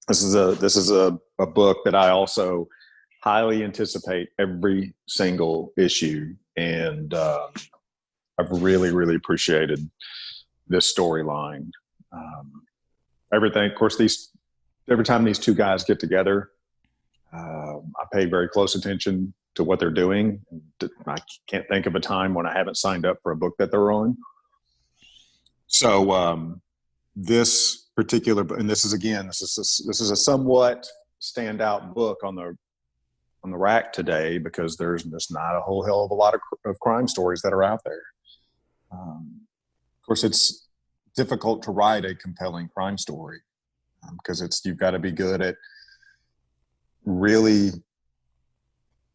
This is a book that I also highly anticipate every single issue, and I've really, really appreciated this storyline. Everything, of course, every time these 2 guys get together, I pay very close attention to what they're doing. I can't think of a time when I haven't signed up for a book that they're on. So this particular, and this is a somewhat standout book on the rack today, because there's just not a whole hell of a lot of crime stories that are out there. Of course, it's difficult to write a compelling crime story because you've got to be good at really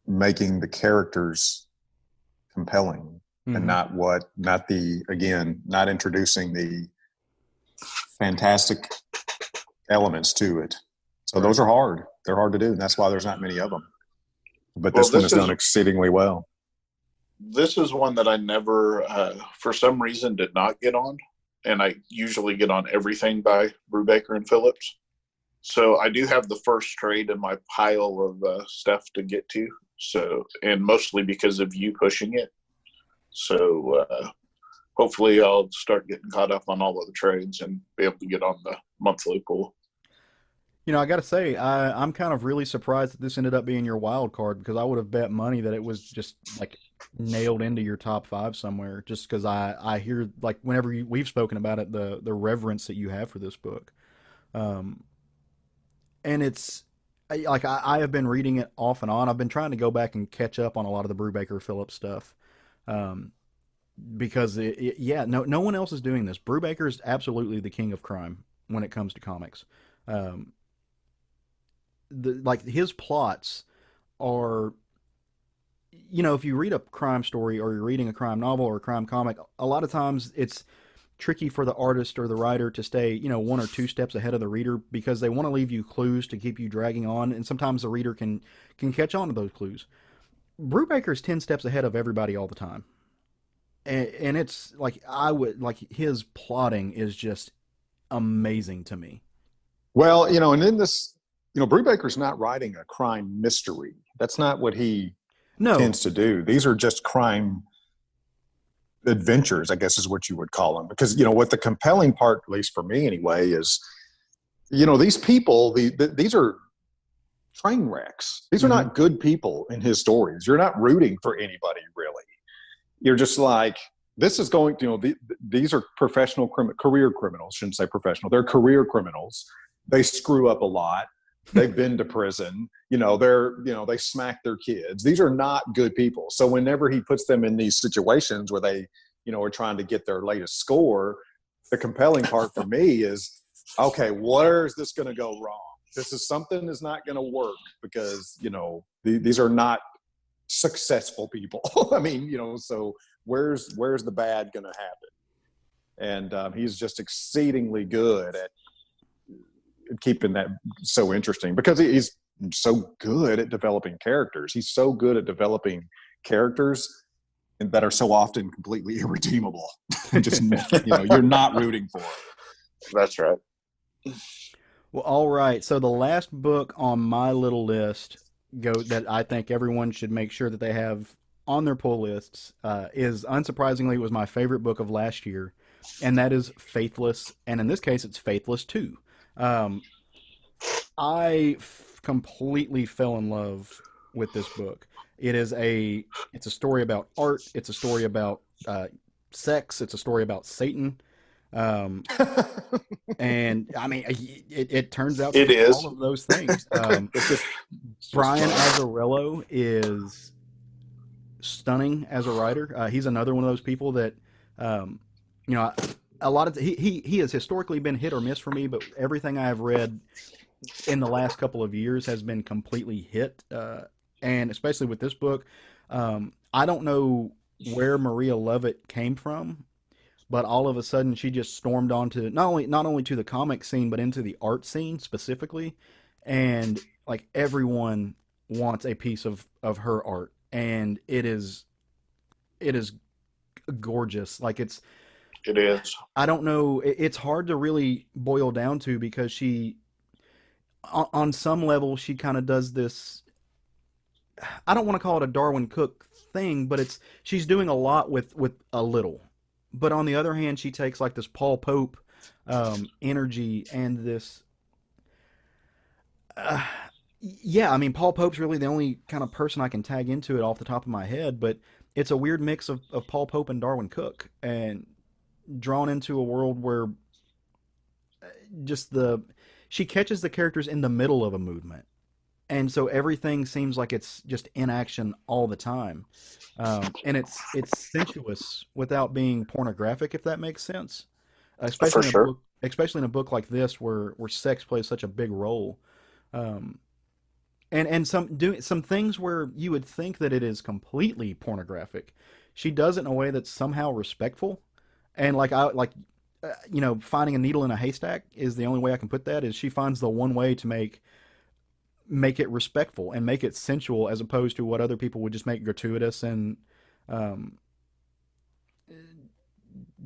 making the characters compelling, and not introducing the fantastic elements to it. So those are hard. They're hard to do, and that's why there's not many of them. But this one is done exceedingly well. This is one that I never, for some reason, did not get on. And I usually get on everything by Brubaker and Phillips. So I do have the first trade in my pile of stuff to get to. So, and mostly because of you pushing it. So hopefully I'll start getting caught up on all of the trades and be able to get on the monthly pool. You know, I got to say, I'm kind of really surprised that this ended up being your wild card, because I would have bet money that it was just like nailed into your top 5 somewhere, just because I hear, like, whenever we've spoken about it, the reverence that you have for this book. And it's like I have been reading it off and on. I've been trying to go back and catch up on a lot of the Brubaker Phillips stuff. Because no one else is doing this. Brubaker is absolutely the king of crime when it comes to comics. Like his plots are, you know, if you read a crime story or you're reading a crime novel or a crime comic, a lot of times it's tricky for the artist or the writer to stay, you know, 1 or 2 steps ahead of the reader, because they want to leave you clues to keep you dragging on, and sometimes the reader can catch on to those clues. Brubaker's 10 steps ahead of everybody all the time. And it's like, his plotting is just amazing to me. Well, you know, and in this, you know, Brubaker's not writing a crime mystery. That's not what he tends to do. These are just crime adventures, I guess is what you would call them. Because, you know, what the compelling part, at least for me anyway, is, you know, these people, these are train wrecks. These are not good people in his stories. You're not rooting for anybody, really. You're just like, this is going to, you know, these are professional career criminals. Shouldn't say professional. They're career criminals. They screw up a lot. They've been to prison. You know, they smack their kids. These are not good people. So whenever he puts them in these situations where they, you know, are trying to get their latest score, the compelling part for me is, okay, where is this going to go wrong? Something is not going to work, because, you know, these are not successful people. I mean, you know, so where's the bad going to happen? And he's just exceedingly good at keeping that so interesting, because he's so good at developing characters. He's so good at developing characters that are so often completely irredeemable. Just, you know, you're not rooting for it. That's right. Well, all right. So the last book on my little list that I think everyone should make sure that they have on their pull lists is, unsurprisingly, was my favorite book of last year, and that is Faithless. And in this case, it's Faithless 2. I completely fell in love with this book. It's a story about art. It's a story about sex. It's a story about Satan. And I mean, it turns out to be all of those things. Brian Azzarello is stunning as a writer. He's another one of those people that, you know, a lot of he has historically been hit or miss for me, but everything I have read in the last couple of years has been completely hit. And especially with this book, I don't know where Maria Lovett came from, but all of a sudden she just stormed onto not only to the comic scene, but into the art scene specifically, and like everyone wants a piece of her art, and it is gorgeous. Like it is. I don't know. It's hard to really boil down to, because she, on some level, she kind of does this. I don't want to call it a Darwin Cook thing, but she's doing a lot with a little. But on the other hand, she takes like this Paul Pope energy and this. Yeah, I mean, Paul Pope's really the only kind of person I can tag into it off the top of my head, but it's a weird mix of Paul Pope and Darwin Cook, and drawn into a world where just she catches the characters in the middle of a movement, and so everything seems like it's just in action all the time, and it's sensuous without being pornographic, if that makes sense. For Especially in a sure. book, especially in a book like this, where sex plays such a big role, um, and some things where you would think that it is completely pornographic. She does it in a way that's somehow respectful, and finding a needle in a haystack is the only way I can put that. Is she finds the one way to make it respectful and make it sensual, as opposed to what other people would just make gratuitous and um,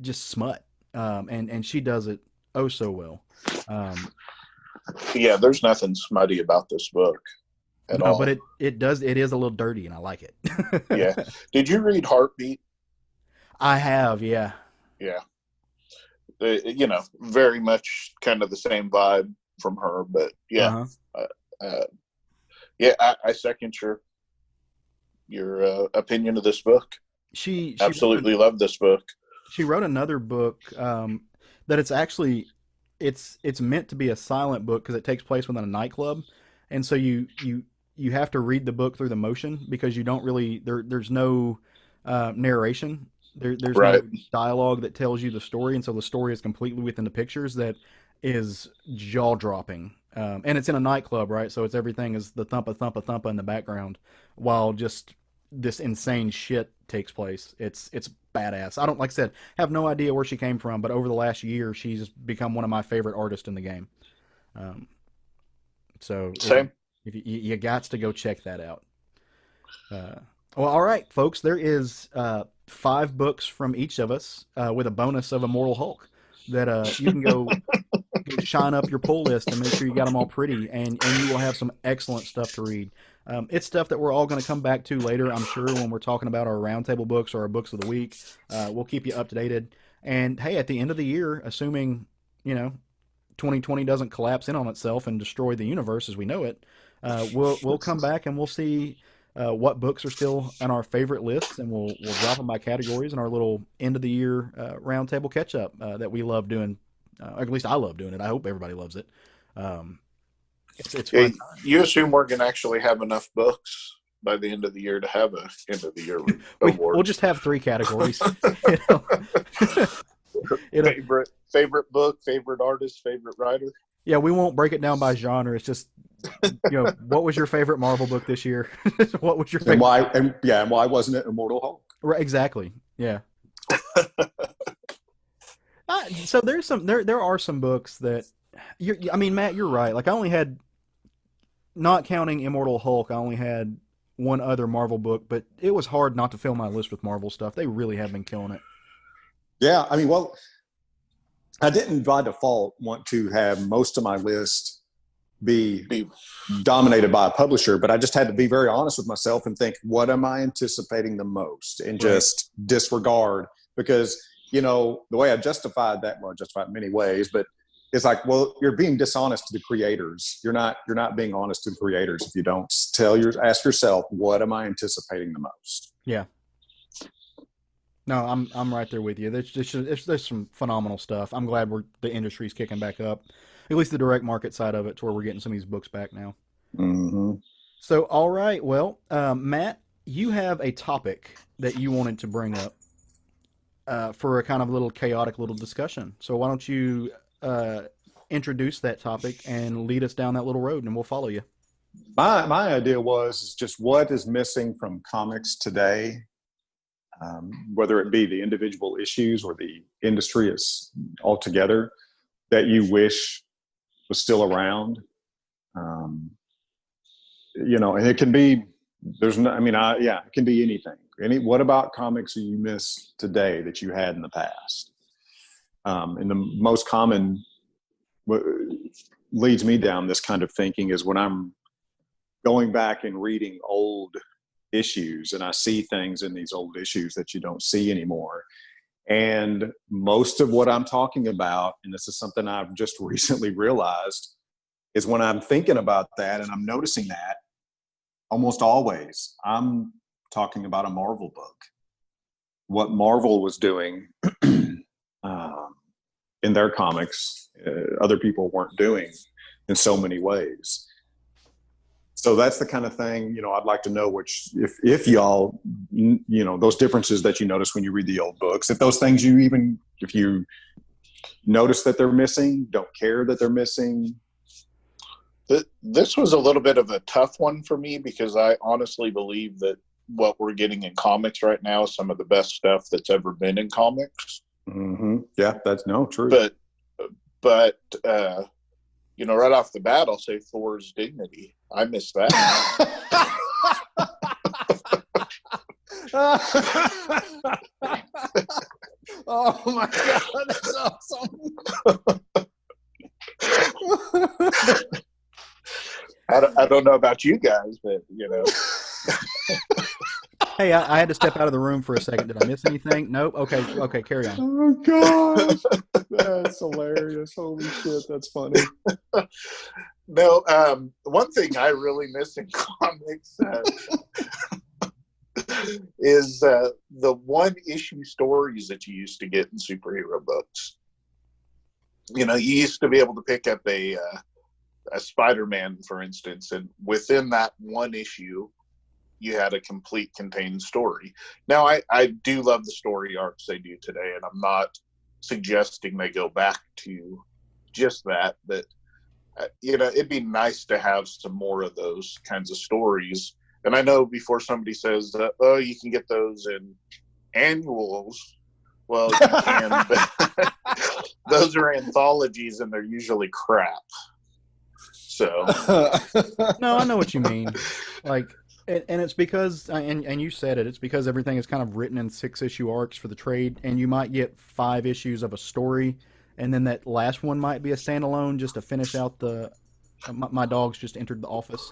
just smut. And she does it oh so well. Um, Yeah, there's nothing smutty about this book at no, but all. it is a little dirty, and I like Yeah. it. Did you read Heartbeat? I have, yeah. Yeah. Very much kind of the same vibe from her, but yeah. Uh-huh. Uh, yeah, I second your opinion of this book. She Absolutely love this book. She wrote another book that it's meant to be a silent book because it takes place within a nightclub, and so you have to read the book through the motion because you don't really there's no narration. There's no Right. dialogue that tells you the story, and so the story is completely within the pictures. That is jaw dropping, and it's in a nightclub, right? So it's everything is the thumpa in the background, while just this insane shit takes place. It's badass. I don't, like I said, have no idea where she came from, but over the last year, she's become one of my favorite artists in the game. Um, so Same. if you got to go check that out. Well, all right, folks. There is 5 books from each of us with a bonus of Immortal Hulk that you can go shine up your pull list and make sure you got them all pretty, and you will have some excellent stuff to read. It's stuff that we're all going to come back to later, I'm sure, when we're talking about our roundtable books or our books of the week. We'll keep you up to date. And hey, at the end of the year, assuming 2020 doesn't collapse in on itself and destroy the universe as we know it, we'll come back and we'll see what books are still on our favorite lists, and we'll drop them by categories in our little end of the year roundtable catch up that we love doing. At least I love doing it. I hope everybody loves it. It's fun. You assume we're going to actually have enough books by the end of the year to have a end of the year award. We'll just have 3 categories. Favorite book, favorite artist, favorite writer. Yeah, we won't break it down by genre. It's just what was your favorite Marvel book this year? What was your favorite? And why wasn't it Immortal Hulk? Right, exactly. Yeah. So there are some books that Matt, you're right. Like I only had, not counting Immortal Hulk, I only had one other Marvel book, but it was hard not to fill my list with Marvel stuff. They really have been killing it. Yeah, I didn't by default want to have most of my list be dominated by a publisher, but I just had to be very honest with myself and think, what am I anticipating the most, and just disregard, because the way I justified that, well, I justified it in many ways, but it's like, well, you're being dishonest to the creators. You're not being honest to the creators if you don't ask yourself, what am I anticipating the most? Yeah. No, I'm right there with you. There's some phenomenal stuff. I'm glad the industry's kicking back up, at least the direct market side of it, to where we're getting some of these books back now. Mm-hmm. So, all right, well, Matt, you have a topic that you wanted to bring up for a kind of little chaotic little discussion. So why don't you introduce that topic and lead us down that little road, and we'll follow you. My idea is just what is missing from comics today. Whether it be the individual issues or the industry as altogether, that you wish was still around. And it can be, it can be anything. What about comics that you miss today that you had in the past? And the most common, what leads me down this kind of thinking, is when I'm going back and reading old issues, and I see things in these old issues that you don't see anymore. And most of what I'm talking about, and this is something I've just recently realized, is when I'm thinking about that and I'm noticing that, almost always I'm talking about a Marvel book. What Marvel was doing um, in their comics other people weren't doing in so many ways. So that's the kind of thing, I'd like to know which, if y'all, those differences that you notice when you read the old books, if those things if you notice that they're missing, don't care that they're missing. This was a little bit of a tough one for me because I honestly believe that what we're getting in comics right now is some of the best stuff that's ever been in comics. Mm-hmm. Yeah, that's true. But right off the bat, I'll say Thor's dignity. I miss that. Oh my God, that's awesome. I don't know about you guys, but Hey, I had to step out of the room for a second. Did I miss anything? Nope. Okay, carry on. Oh gosh, that's hilarious. Holy shit, that's funny. No, one thing I really miss in comics is the one-issue stories that you used to get in superhero books. You used to be able to pick up a Spider-Man, for instance, and within that one issue, you had a complete contained story. Now, I do love the story arcs they do today, and I'm not suggesting they go back to just that, but it'd be nice to have some more of those kinds of stories. And I know before somebody says, oh, you can get those in annuals. Well, you can, but those are anthologies, and they're usually crap. So, no, I know what you mean. Like, and it's because, and you said it, it's because everything is kind of written in 6-issue arcs for the trade, and you might get 5 issues of a story, and then that last one might be a standalone just to finish out the. My dog's just entered the office.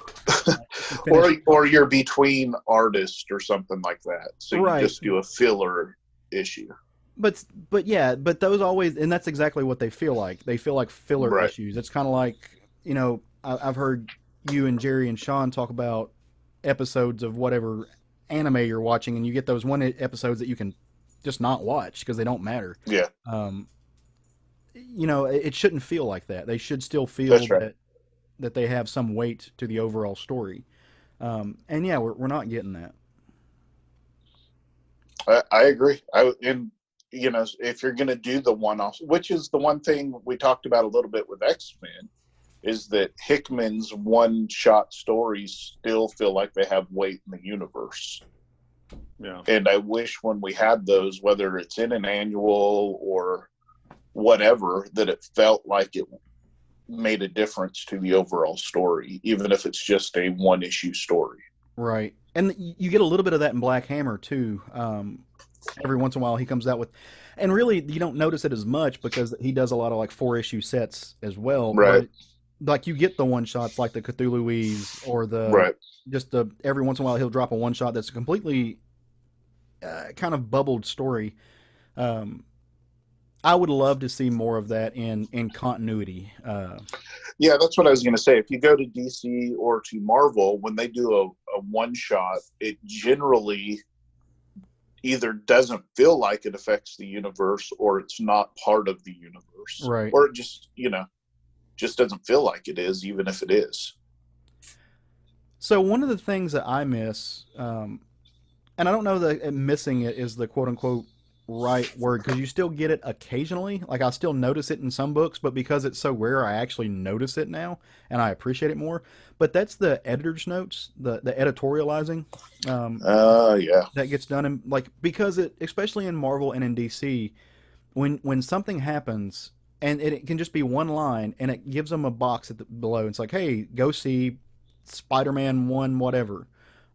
Or you're between artists or something like that, so you just do a filler issue. But those always, and that's exactly what they feel like. They feel like filler issues. It's kind of like, I've heard you and Jerry and Sean talk about episodes of whatever anime you're watching, and you get those episodes that you can just not watch because they don't matter. Yeah. It shouldn't feel like that. They should still feel that they have some weight to the overall story. And yeah, we're not getting that. I agree. If you're going to do the one-off, which is the one thing we talked about a little bit with X-Men, is that Hickman's one-shot stories still feel like they have weight in the universe. Yeah. And I wish when we had those, whether it's in an annual or whatever, that it felt like it made a difference to the overall story, even if it's just a one-issue story. Right. And you get a little bit of that in Black Hammer, too. Every once in a while he comes out with, and really you don't notice it as much because he does a lot of like 4-issue sets as well. Right. But, like you get the one shots like the Cthulhuese or every once in a while he'll drop a one shot that's a completely kind of bubbled story. I would love to see more of that in continuity. Yeah, that's what I was going to say. If you go to DC or to Marvel, when they do a one shot, it generally either doesn't feel like it affects the universe or it's not part of the universe. Right. Or it just doesn't feel like it is, even if it is. So one of the things that I miss, and I don't know that missing it is the quote unquote right word, because you still get it occasionally. Like I still notice it in some books, but because it's so rare, I actually notice it now and I appreciate it more. But that's the editor's notes, the editorializing. Yeah, that gets done in, like, because it, especially in Marvel and in DC, when something happens and it can just be one line and it gives them a box below. It's like, hey, go see Spider-Man 1 whatever,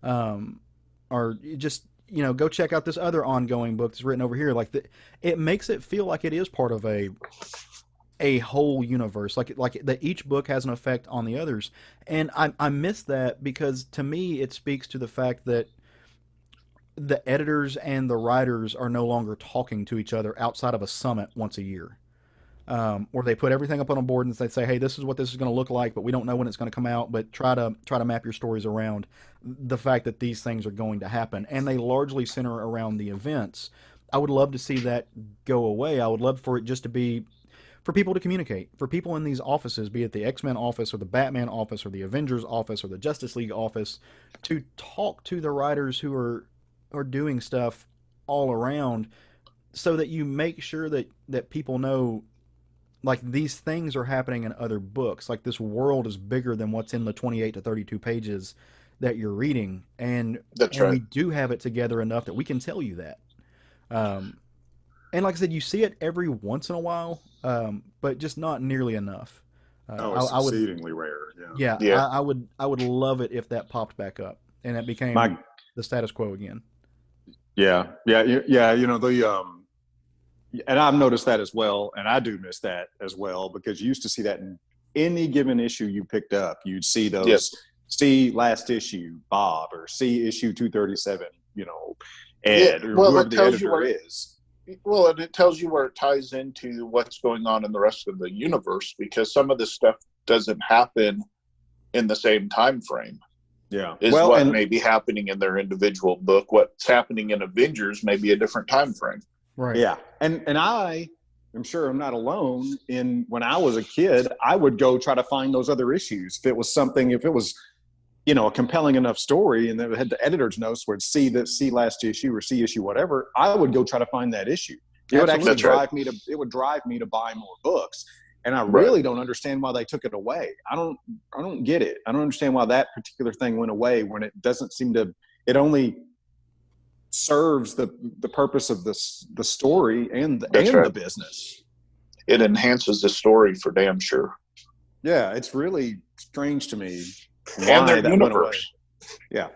or just go check out this other ongoing book that's written over here. Like it makes it feel like it is part of a whole universe. Like that each book has an effect on the others. And I miss that because to me it speaks to the fact that the editors and the writers are no longer talking to each other outside of a summit once a year. Or they put everything up on a board and they say, hey, this is what this is going to look like, but we don't know when it's going to come out, but try to map your stories around the fact that these things are going to happen. And they largely center around the events, I would love to see that go away. I would love for it just to be for people to communicate, for people in these offices, be it the X-Men office or the Batman office or the Avengers office or the Justice League office, to talk to the writers who are doing stuff all around, so that you make sure that people know, like, these things are happening in other books. Like, this world is bigger than what's in the 28 to 32 pages that you're reading, That's and we right. do have it together enough that we can tell you that. Um, and like I said, you see it every once in a while, but just not nearly enough. Oh, it's I would, exceedingly rare. Yeah. yeah, Yeah. I would love it if that popped back up and it became My the status quo again. yeah. You know, and I've noticed that as well, and I do miss that as well, because you used to see that in any given issue you picked up. You'd see those, Yep. see last issue Bob, or see issue 237, you know, Yeah. Ed, or Well, whoever it the tells you editor where. is. Well, and it tells you where it ties into what's going on in the rest of the universe, because some of this stuff doesn't happen in the same time frame. Yeah. Is Well, what and may be happening in their individual book. What's happening in Avengers may be a different time frame. Right. yeah, and I'm sure I'm not alone in, when I was a kid, I would go try to find those other issues. If it was, you know, a compelling enough story, and then it had the editor's notes where it's see last issue or see issue whatever, I would go try to find that issue. It would actually Absolutely. drive me to buy more books. And I Right. really don't understand why they took it away. I don't get it. I don't understand why that particular thing went away, when it doesn't seem to, it only serves the purpose of the story and That's the right. business. It enhances the story for damn sure. Yeah, it's really strange to me And their why that went away. universe. Yeah.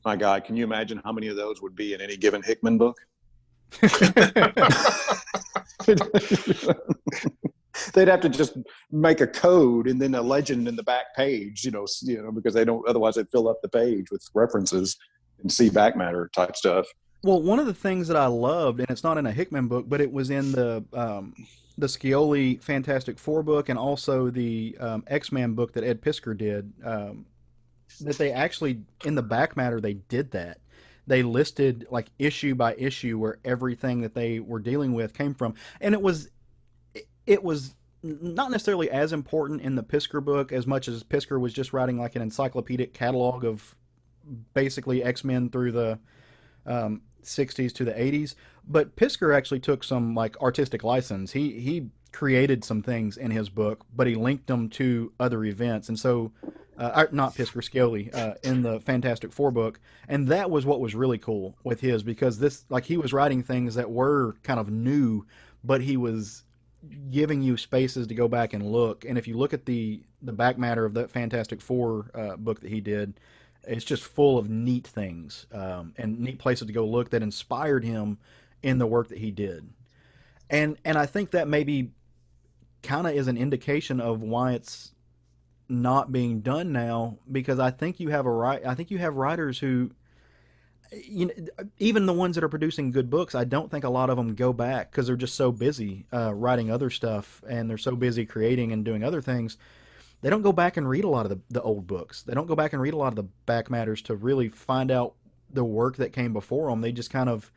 My God, can you imagine how many of those would be in any given Hickman book? They'd have to just make a code and then a legend in the back page, because they don't, otherwise they'd fill up the page with references and see back matter type stuff. Well, one of the things that I loved, and it's not in a Hickman book, but it was in the Scioli Fantastic Four book, and also the X-Men book that Ed Piskor did. That they actually, in the back matter, they did that. They listed, like, issue by issue where everything that they were dealing with came from, and it was not necessarily as important in the Piskor book as much as Piskor was just writing like an encyclopedic catalog of basically X-Men through the 60s to the 80s. But Piskor actually took some, like, artistic license. He created some things in his book, but he linked them to other events. And so, not Piskor, Scioli, in the Fantastic Four book. And that was what was really cool with his, because this, like, he was writing things that were kind of new, but he was giving you spaces to go back and look. And if you look at the back matter of that Fantastic Four book that he did, it's just full of neat things, and neat places to go look that inspired him in the work that he did. And I think that maybe kind of is an indication of why it's not being done now, because I think you have I think you have writers who, even the ones that are producing good books, I don't think a lot of them go back because they're just so busy writing other stuff, and they're so busy creating and doing other things. They don't go back and read a lot of the old books. They don't go back and read a lot of the back matters to really find out the work that came before them. They just kind of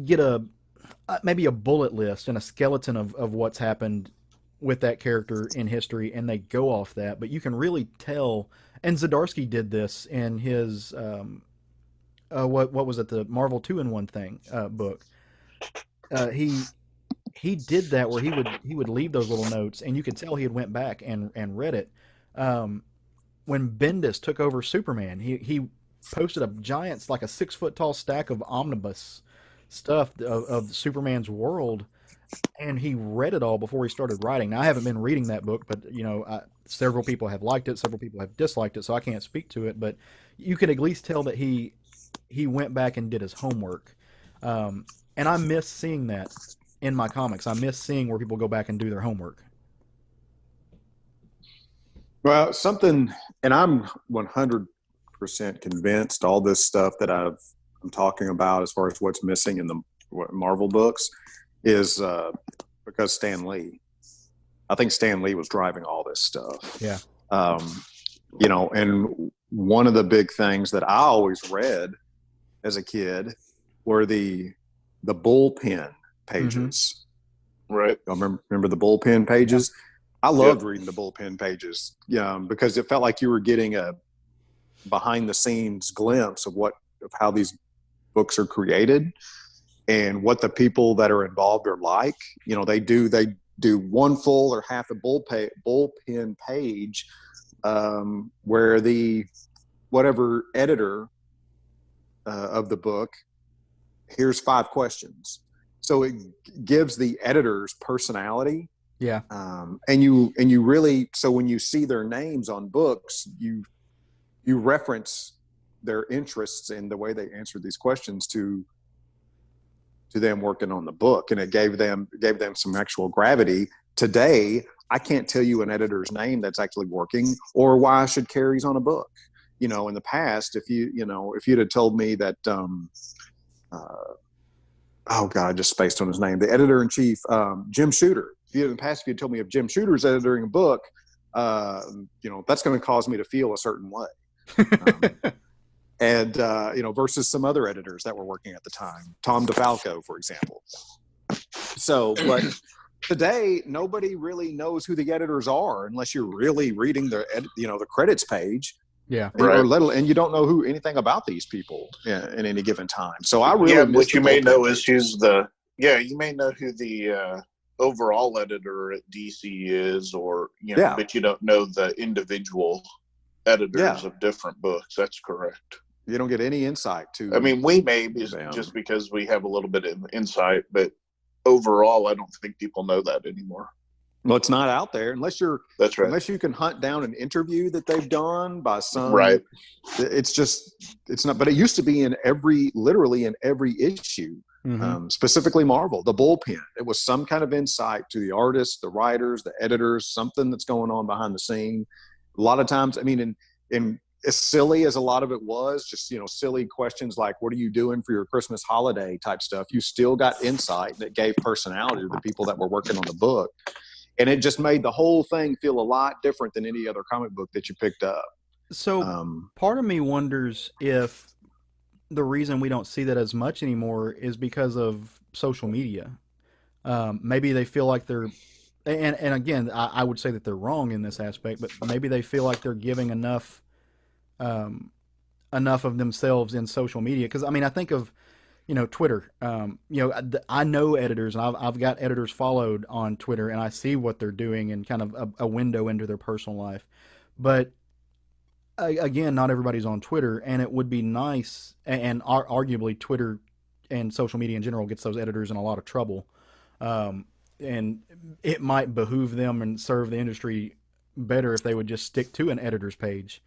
get maybe a bullet list and a skeleton of what's happened with that character in history, and they go off that. But you can really tell. And Zdarsky did this in his what was it, the Marvel 2-in-1 thing book. He did that where he would leave those little notes, and you could tell he had went back and read it. Um, when Bendis took over Superman, he posted a giant, like a 6 foot tall stack of omnibus stuff of Superman's world, and he read it all before he started writing. Now, I haven't been reading that book, but several people have liked it, several people have disliked it, so I can't speak to it. But you could at least tell that he went back and did his homework, and I miss seeing that in my comics. I miss seeing where people go back and do their homework. Well, and I'm 100% convinced all this stuff that I'm talking about as far as what's missing in the Marvel books is because Stan Lee. I think Stan Lee was driving all this stuff. Yeah. And one of the big things that I always read as a kid were the the bullpen Mm-hmm. pages. Right. I remember the bullpen pages. I loved reading the bullpen pages, because it felt like you were getting a behind the scenes glimpse of how these books are created and what the people that are involved are like. They do one full or half a bullpen page, where the whatever editor of the book, here's 5 questions. So it gives the editors personality. Yeah. And you really, so when you see their names on books, you reference their interests in the way they answered these questions to them working on the book, and it gave them some actual gravity. Today, I can't tell you an editor's name that's actually working or why I should carries on a book. In the past, if you'd have told me that, oh God, I just spaced on his name, the editor-in-chief, Jim Shooter. In the past, if you told me if Jim Shooter's editing a book, that's going to cause me to feel a certain way. And versus some other editors that were working at the time, Tom DeFalco, for example. So, but today, nobody really knows who the editors are unless you're really reading the credits page. Yeah. And you don't know anything about these people in any given time. So I really what you may know is you may know who the overall editor at DC is, or but you don't know the individual editors of different books. That's correct. You don't get any insight to. I mean, we may just because we have a little bit of insight, but overall, I don't think people know that anymore. Well, it's not out there unless you're. That's right. Unless you can hunt down an interview that they've done by some. Right. It's not. But it used to be literally in every issue. Mm-hmm. Specifically Marvel, the bullpen. It was some kind of insight to the artists, the writers, the editors, something that's going on behind the scene. A lot of times, I mean, in as silly as a lot of it was, just silly questions like "What are you doing for your Christmas holiday?" type stuff. You still got insight that gave personality to the people that were working on the book, and it just made the whole thing feel a lot different than any other comic book that you picked up. So part of me wonders if the reason we don't see that as much anymore is because of social media. Maybe they feel like they're, and again, I would say that they're wrong in this aspect, but maybe they feel like they're giving enough of themselves in social media. Because I mean, I think of Twitter. I know editors, and I've got editors followed on Twitter, and I see what they're doing and kind of a window into their personal life. But again, not everybody's on Twitter, and it would be nice, and arguably Twitter and social media in general gets those editors in a lot of trouble. And it might behoove them and serve the industry better if they would just stick to an editor's page.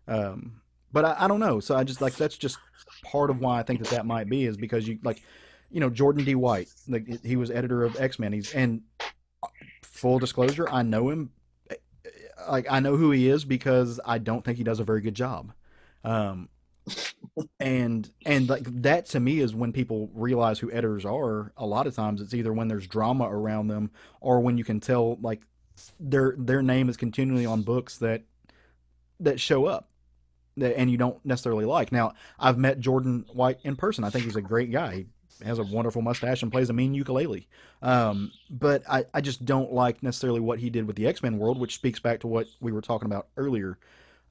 But I don't know. So I just that's just part of why I think that might be, is because Jordan D. White, he was editor of X-Men. And full disclosure, I know him. I know who he is because I don't think he does a very good job. And that to me is when people realize who editors are. A lot of times it's either when there's drama around them or when you can tell their name is continually on books that show up and you don't necessarily like. Now, I've met Jordan White in person. I think he's a great guy. He has a wonderful mustache and plays a mean ukulele. But I just don't like necessarily what he did with the X-Men world, which speaks back to what we were talking about earlier.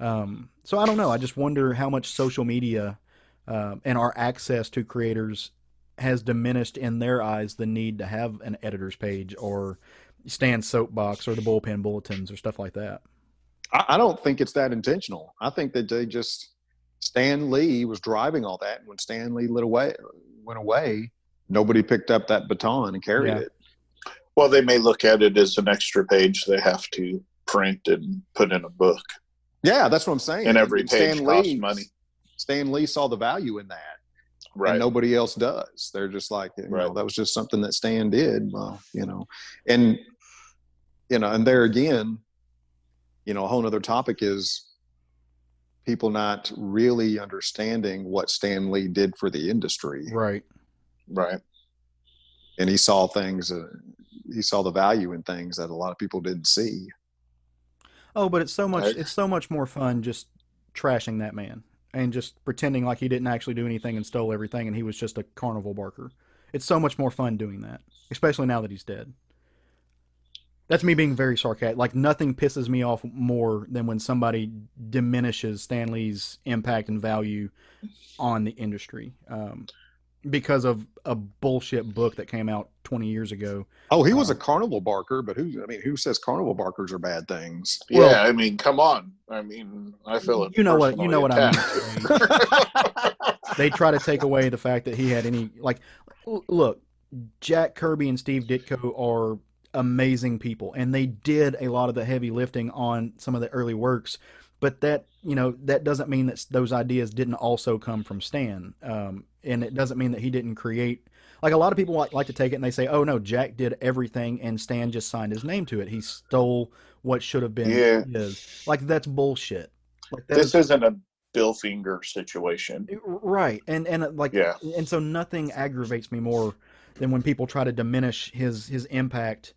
So I don't know. I just wonder how much social media and our access to creators has diminished in their eyes the need to have an editor's page or Stan's soapbox or the bullpen bulletins or stuff like that. I don't think it's that intentional. I think that Stan Lee was driving all that. And when Stan Lee went away, nobody picked up that baton and carried it. Well, they may look at it as an extra page they have to print and put in a book. Yeah, that's what I'm saying. And every page costs money. Stan Lee saw the value in that. Right. And nobody else does. They're just like, that was just something that Stan did. Well, and there again, a whole other topic is people not really understanding what Stan Lee did for the industry. Right. Right. And he saw things, he saw the value in things that a lot of people didn't see. Oh, but it's so much more fun just trashing that man and just pretending like he didn't actually do anything and stole everything and he was just a carnival barker. It's so much more fun doing that, especially now that he's dead. That's me being very sarcastic. Like nothing pisses me off more than when somebody diminishes Stan Lee's impact and value on the industry because of a bullshit book that came out 20 years ago. Oh, he was a carnival barker, but who says carnival barkers are bad things? Yeah, well, I mean, come on. I mean, I feel it. You know what I mean. They try to take away the fact that he had any like. Look, Jack Kirby and Steve Ditko are amazing people, and they did a lot of the heavy lifting on some of the early works. But that that doesn't mean that those ideas didn't also come from Stan, and it doesn't mean that he didn't create. Like a lot of people like to take it and they say, "Oh no, Jack did everything, and Stan just signed his name to it. He stole what should have been his." Like that's bullshit. Like this isn't a Bill Finger situation, right? And like and so nothing aggravates me more than when people try to diminish his impact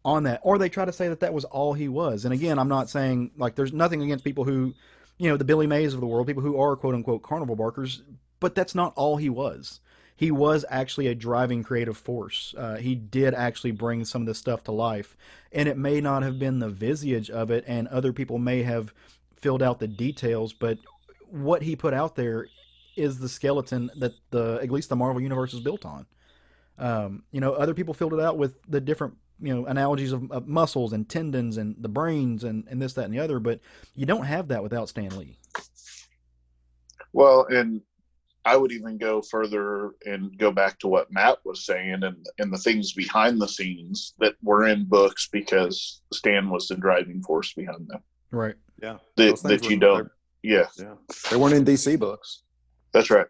on that, or they try to say that was all he was. And again, I'm not saying like there's nothing against people who, the Billy Mays of the world, people who are quote unquote carnival barkers, but that's not all he was. He was actually a driving creative force. He did actually bring some of this stuff to life, and it may not have been the visage of it, and other people may have filled out the details, but what he put out there is the skeleton that at least the Marvel universe is built on. Other people filled it out with the different analogies of muscles and tendons and the brains and this, that, and the other, but you don't have that without Stan Lee. Well, and I would even go further and go back to what Matt was saying and the things behind the scenes that were in books because Stan was the driving force behind them. Right. Yeah. That you don't. Yeah. They weren't in DC books. That's right.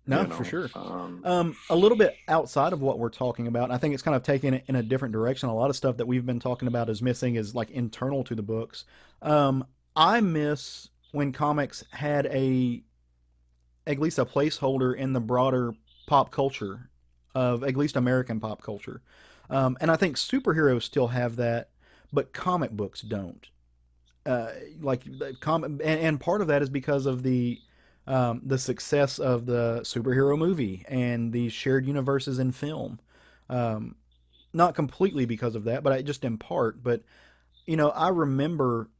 No, for sure. A little bit outside of what we're talking about, I think it's kind of taken it in a different direction. A lot of stuff that we've been talking about is missing is like internal to the books. I miss when comics had at least a placeholder in the broader pop culture of at least American pop culture. And I think superheroes still have that, but comic books don't. And part of that is because of the success of the superhero movie and the shared universes in film. Not completely because of that, but just in part. But I remember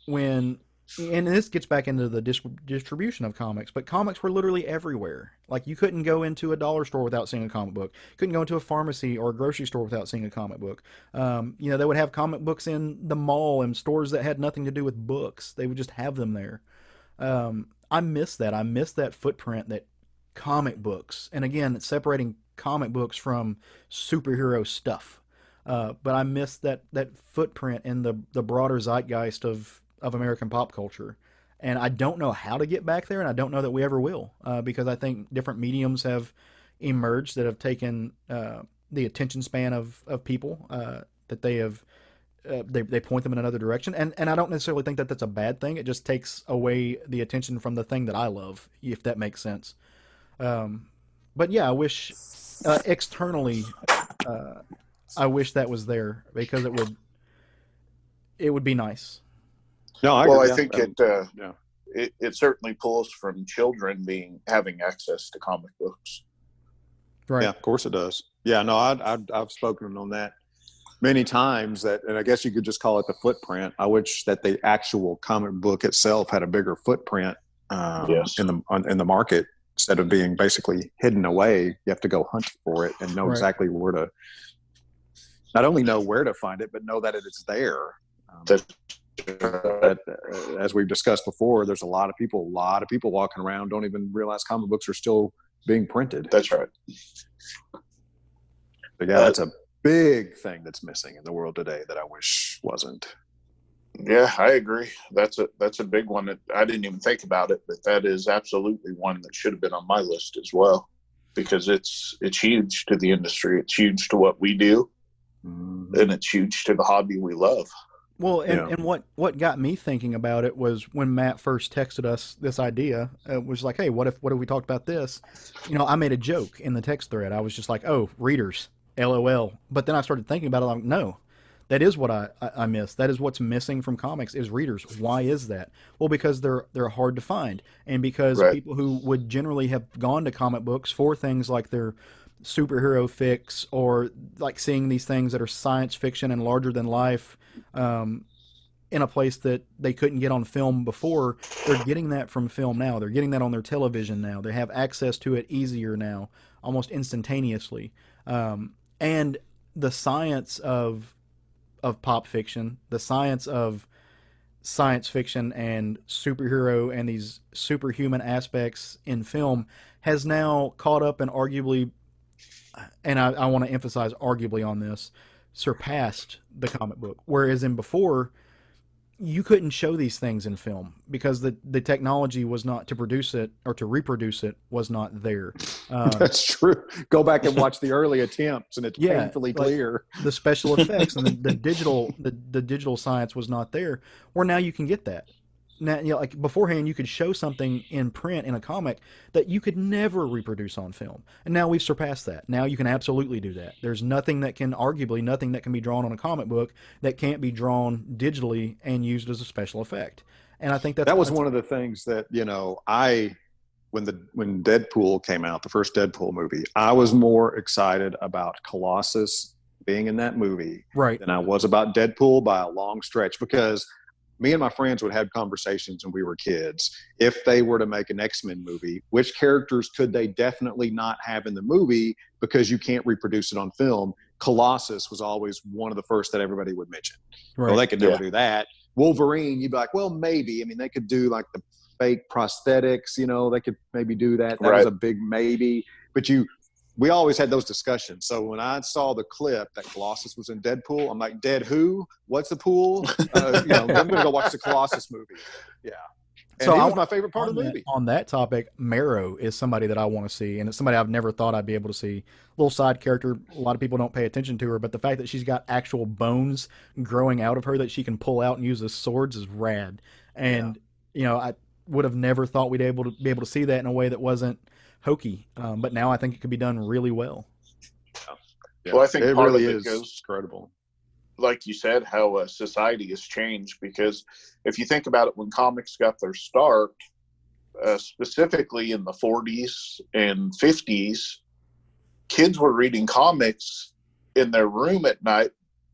when, and this gets back into the distribution of comics, but comics were literally everywhere. Like you couldn't go into a dollar store without seeing a comic book. Couldn't go into a pharmacy or a grocery store without seeing a comic book. They would have comic books in the mall and stores that had nothing to do with books. They would just have them there. I miss that. I miss that footprint that comic books, and again, it's separating comic books from superhero stuff. But I miss that footprint in the broader zeitgeist of American pop culture. And I don't know how to get back there, and I don't know that we ever will, because I think different mediums have emerged that have taken the attention span of people that they have. They point them in another direction, and I don't necessarily think that that's a bad thing. It just takes away the attention from the thing that I love, if that makes sense. But yeah, I wish externally, I wish that was there because it would be nice. No, I think it certainly pulls from children having access to comic books. Right. Yeah, of course it does. Yeah, no, I've spoken on that many times, and I guess you could just call it the footprint. I wish that the actual comic book itself had a bigger footprint in the market instead of being basically hidden away. You have to go hunt for it and know exactly where to, not only know where to find it, but know that it is there. As we've discussed before, there's a lot of people walking around don't even realize comic books are still being printed. That's right. But yeah, that's a big thing that's missing in the world today that I wish wasn't. Yeah, I agree. That's a big one. I didn't even think about it, but that is absolutely one that should have been on my list as well, because it's huge to the industry. It's huge to what we do, and it's huge to the hobby we love. Well, and what got me thinking about it was when Matt first texted us this idea. It was like, hey, what if we talked about this? I made a joke in the text thread. I was just like, oh, readers, LOL. But then I started thinking about it. I'm like, no, that is what I miss. That is what's missing from comics is readers. Why is that? Well, because they're hard to find, and because people who would generally have gone to comic books for things like their superhero fix, or like seeing these things that are science fiction and larger than life in a place that they couldn't get on film before. They're getting that from film now. They're getting that on their television now. They have access to it easier now, almost instantaneously. And the science of pop fiction, the science of science fiction and superhero and these superhuman aspects in film has now caught up and arguably, and I want to emphasize arguably on this, surpassed the comic book. Whereas in before, you couldn't show these things in film because the technology was not to produce it or to reproduce it was not there. That's true. Go back and watch the early attempts, and it's painfully clear. The special effects and the digital science was not there. Where now you can get that. Now, like beforehand, you could show something in print in a comic that you could never reproduce on film, and now we've surpassed that. Now you can absolutely do that. There's nothing that can be drawn on a comic book that can't be drawn digitally and used as a special effect. And I think that was one of the things that when Deadpool came out, the first Deadpool movie, I was more excited about Colossus being in that movie than I was about Deadpool by a long stretch, because me and my friends would have conversations when we were kids. If they were to make an X-Men movie, which characters could they definitely not have in the movie because you can't reproduce it on film? Colossus was always one of the first that everybody would mention. Right. Well, they could never do that. Wolverine, you'd be like, well, maybe. I mean, they could do like the fake prosthetics, they could maybe do that. That was a big maybe. But we always had those discussions. So when I saw the clip that Colossus was in Deadpool, I'm like, Dead who? What's the pool? I'm going to go watch the Colossus movie. Yeah. And so that was my favorite part of the movie. On that topic, Marrow is somebody that I want to see, and it's somebody I've never thought I'd be able to see. Little side character, a lot of people don't pay attention to her, but the fact that she's got actual bones growing out of her that she can pull out and use as swords is rad. And, I would have never thought we'd be able to see that in a way that wasn't hokey, but now I think it could be done really well. Yeah. Well, I think it part really of it is goes, incredible. Like you said, how society has changed. Because if you think about it, when comics got their start, specifically in the 40s and 50s, kids were reading comics in their room at night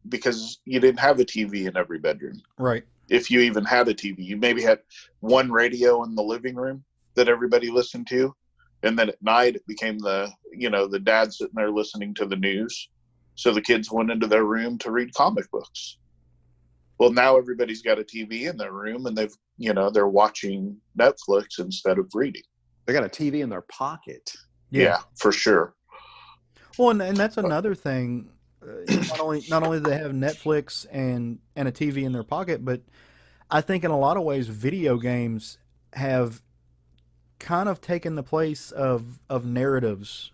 because you didn't have a TV in every bedroom. Right. If you even had a TV, you maybe had one radio in the living room that everybody listened to. And then at night it became the dad sitting there listening to the news. So the kids went into their room to read comic books. Well, now everybody's got a TV in their room and they're watching Netflix instead of reading. They got a TV in their pocket. Yeah, for sure. Well, and that's another thing. Not only do they have Netflix and a TV in their pocket, but I think in a lot of ways video games have kind of taken the place of narratives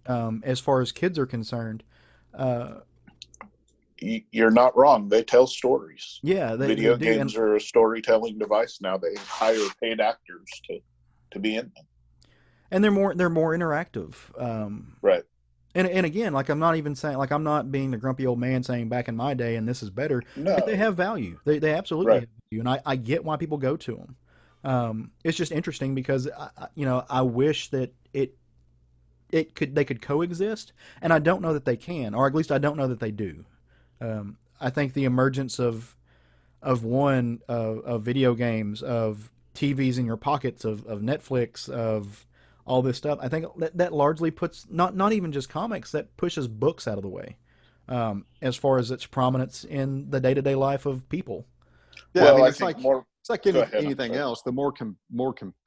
as far as kids are concerned. You're not wrong. They tell stories. Yeah, video games are a storytelling device now. They hire paid actors to be in them, and they're more interactive. Right. And again, like I'm not even saying, like I'm not being the grumpy old man saying back in my day and this is better. No, but they have value. They absolutely have value, and I get why people go to them. It's just interesting because I wish that they could coexist, and I don't know that they can, or at least I don't know that they do. I think the emergence of video games, of TVs in your pockets, of Netflix, of all this stuff, I think that largely puts not even just comics, that pushes books out of the way, as far as its prominence in the day-to-day life of people. Yeah, well, it's like anything else. The more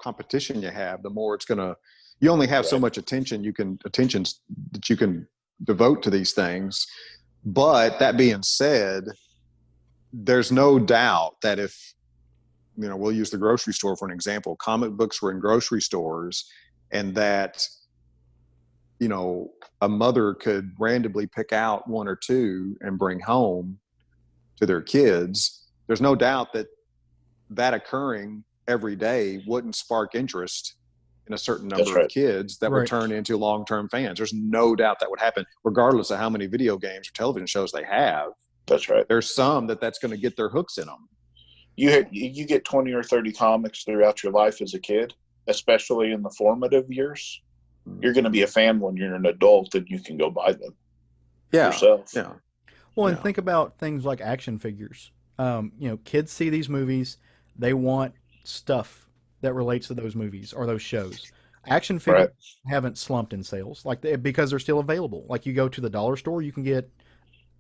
competition you have, the more it's gonna. You only have so much attention that you can devote to these things. But that being said, there's no doubt that if we'll use the grocery store for an example. Comic books were in grocery stores, and that a mother could randomly pick out one or two and bring home to their kids. There's no doubt that occurring every day wouldn't spark interest in a certain number of kids that would turn into long-term fans. There's no doubt that would happen, regardless of how many video games or television shows they have. That's right. There's some that's going to get their hooks in them. You get 20 or 30 comics throughout your life as a kid, especially in the formative years. You're going to be a fan when you're an adult and you can go buy them yourself. Yeah. Well, and think about things like action figures. Kids see these movies, they want stuff that relates to those movies or those shows. Action figures haven't slumped in sales, because they're still available. Like you go to the dollar store, you can get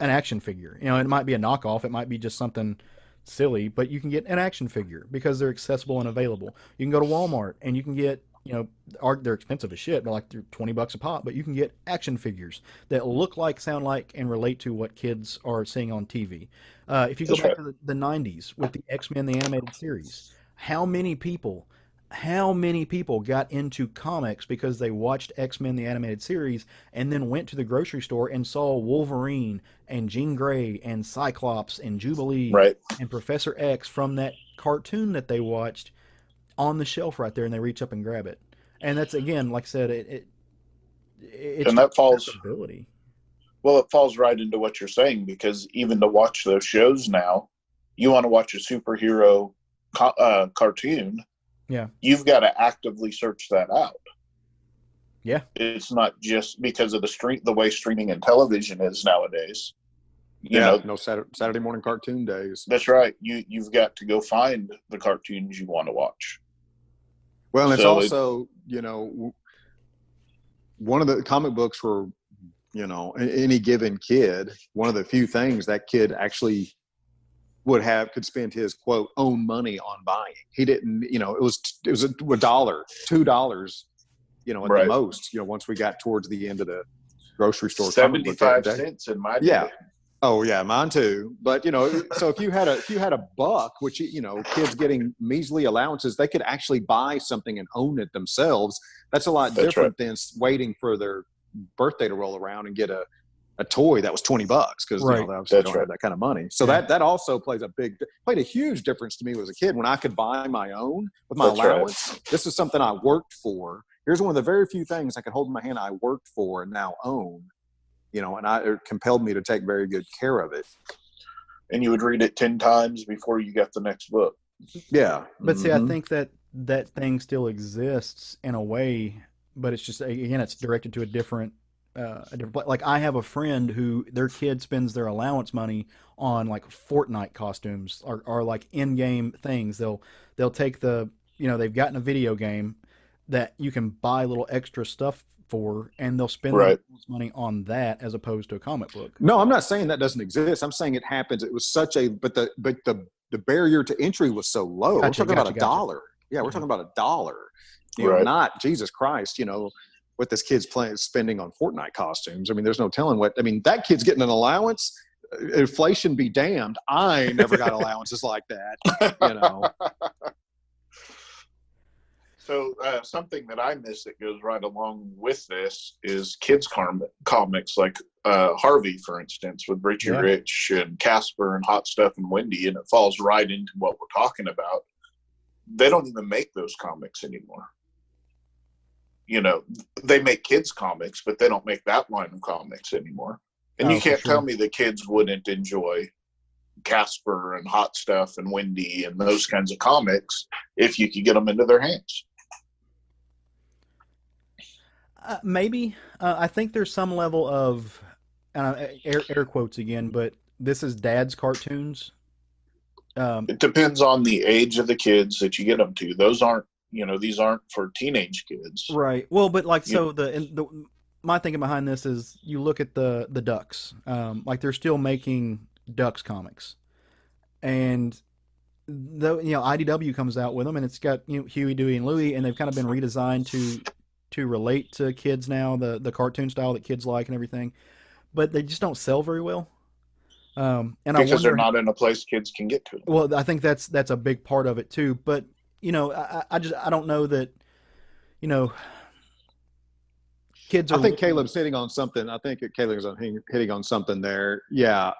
an action figure. It might be a knockoff, it might be just something silly, but you can get an action figure because they're accessible and available. You can go to Walmart and you can get, they're expensive as shit. They're $20 a pop, but you can get action figures that look like, sound like, and relate to what kids are seeing on TV. If you go back to the 90s with the X-Men, the animated series, how many people got into comics because they watched X-Men, the animated series, and then went to the grocery store and saw Wolverine and Jean Grey and Cyclops and Jubilee and Professor X from that cartoon that they watched on the shelf right there, and they reach up and grab it. And that's, again, like I said, it's and that falls accessibility. Well, it falls right into what you're saying, because even to watch those shows now, you want to watch a superhero cartoon, you've got to actively search that out. Yeah, it's not just because of the way streaming and television is nowadays. No Saturday morning cartoon days. That's right. You've got to go find the cartoons you want to watch. Well, and it's also, one of the comic books were, any given kid, one of the few things that kid actually could spend his quote own money on buying. He didn't, it was $1, $2, at the most, once we got towards the end of the grocery store. 75 cents in my day. Yeah. Oh yeah, mine too. But so if you had a buck, which kids getting measly allowances, they could actually buy something and own it themselves. That's a lot different than waiting for their birthday to roll around and get a toy that was $20 because they obviously don't have that kind of money. So that also played a huge difference to me as a kid when I could buy my own with my allowance. Right. This is something I worked for. Here's one of the very few things I could hold in my hand I worked for and now own. And it compelled me to take very good care of it. And you would read it 10 times before you got the next book. Yeah. But see, I think that thing still exists in a way, but it's just, again, it's directed to a different like I have a friend who their kid spends their allowance money on like Fortnite costumes or like in-game things. They'll take they've gotten a video game that you can buy little extra stuff for, and they'll spend their money on that as opposed to a comic book. No, I'm not saying that doesn't exist. I'm saying it happens. It was such but the barrier to entry was so low. We're talking about $1. Yeah, we're talking about $1. Not Jesus Christ, what this kid's spending on Fortnite costumes. I mean, there's no telling that kid's getting an allowance. Inflation be damned. I never got allowances like that, So something that I miss that goes right along with this is kids comics like Harvey, for instance, with Richie Rich and Casper and Hot Stuff and Wendy, and it falls right into what we're talking about. They don't even make those comics anymore. They make kids comics, but they don't make that line of comics anymore. And you can't tell me the kids wouldn't enjoy Casper and Hot Stuff and Wendy and those kinds of comics if you could get them into their hands. Maybe. I think there's some level of air quotes again, but this is dad's cartoons. It depends on the age of the kids that you get them to. Those aren't, these aren't for teenage kids. Right. Well, but my thinking behind this is you look at the Ducks. Like they're still making Ducks comics. And IDW comes out with them, and it's got Huey, Dewey, and Louie, and they've kind of been redesigned to relate to kids now, the cartoon style that kids like and everything, but they just don't sell very well. And because they're not in a place kids can get to them. Well, I think that's a big part of it too. But I don't know that kids are. I think Caleb's hitting on something. I think Caleb's hitting on something there. Yeah,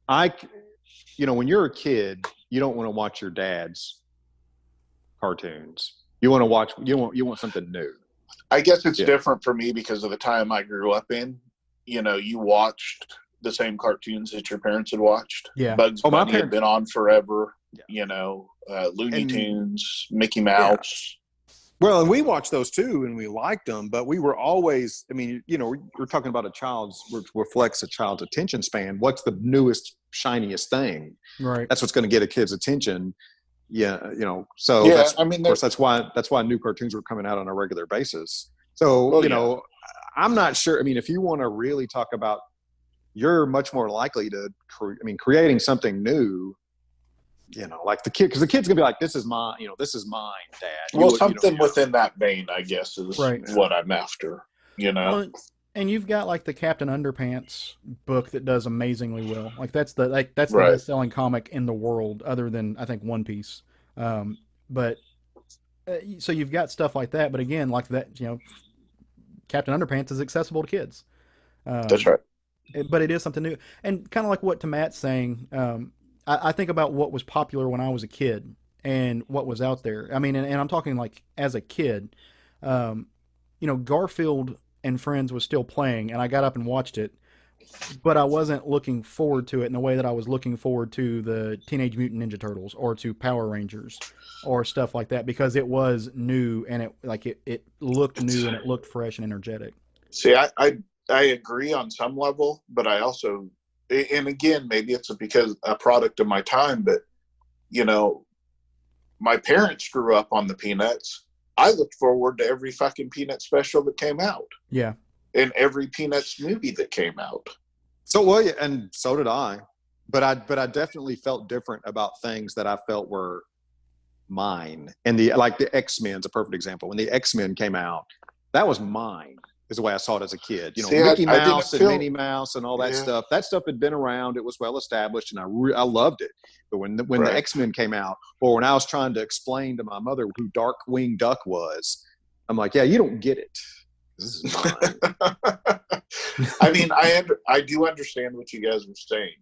when you're a kid, you don't want to watch your dad's cartoons. You want to watch. You want something new. I guess it's different for me because of the time I grew up in. You watched the same cartoons that your parents had watched. Yeah. Bugs Bunny had been on forever. Yeah. Looney Tunes, Mickey Mouse. Well, and we watched those too, and we liked them, but we were always, I mean, we're talking about which reflects a child's attention span. What's the newest, shiniest thing? Right. That's what's going to get a kid's attention. Yeah, so Yeah, that's, I mean, of course, that's why new cartoons were coming out on a regular basis. So, I'm not sure. I mean, if you want to really talk about, you're much more likely to, creating something new, like the kid, because the kid's gonna be like, this is mine, Dad. Well, something within that vein, I guess, is right. what I'm after, Well, and you've got like the Captain Underpants book that does amazingly well. Like that's the right. best-selling comic in the world, other than I think One Piece. But so you've got stuff like that. But again, like that, Captain Underpants is accessible to kids. That's right. But it is something new, and kind of like what Matt's saying. I think about what was popular when I was a kid and what was out there. I mean, and I'm talking like as a kid, Garfield and Friends was still playing, and I got up and watched it, but I wasn't looking forward to it in the way that I was looking forward to the Teenage Mutant Ninja Turtles or to Power Rangers or stuff like that, because it was new and it looked new and it looked fresh and energetic. See, I agree on some level, but I also, and again, maybe it's because a product of my time, but my parents grew up on the Peanuts. I looked forward to every fucking Peanut special that came out. Yeah. And every Peanuts movie that came out. So, and so did I, but I definitely felt different about things that I felt were mine. And the X-Men's a perfect example. When the X-Men came out, that was mine. Is the way I saw it as a kid. Mickey Mouse and Minnie Mouse and all that stuff. That stuff had been around. It was well established, and I loved it. But when the X-Men came out, or when I was trying to explain to my mother who Darkwing Duck was, I'm like, yeah, you don't get it. This is mine. I mean, I do understand what you guys were saying.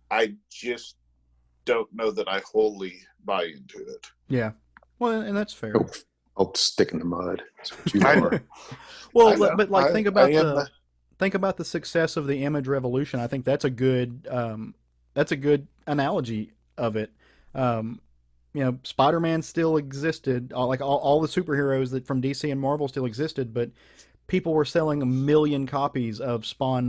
I just don't know that I wholly buy into it. Yeah. Well, and that's fair. Stick in the mud. That's what you are. Well, but like think about the success of the image revolution. I think that's a good analogy of it. Spider-Man still existed, all the superheroes that from DC and Marvel still existed, but people were selling 1 million copies of Spawn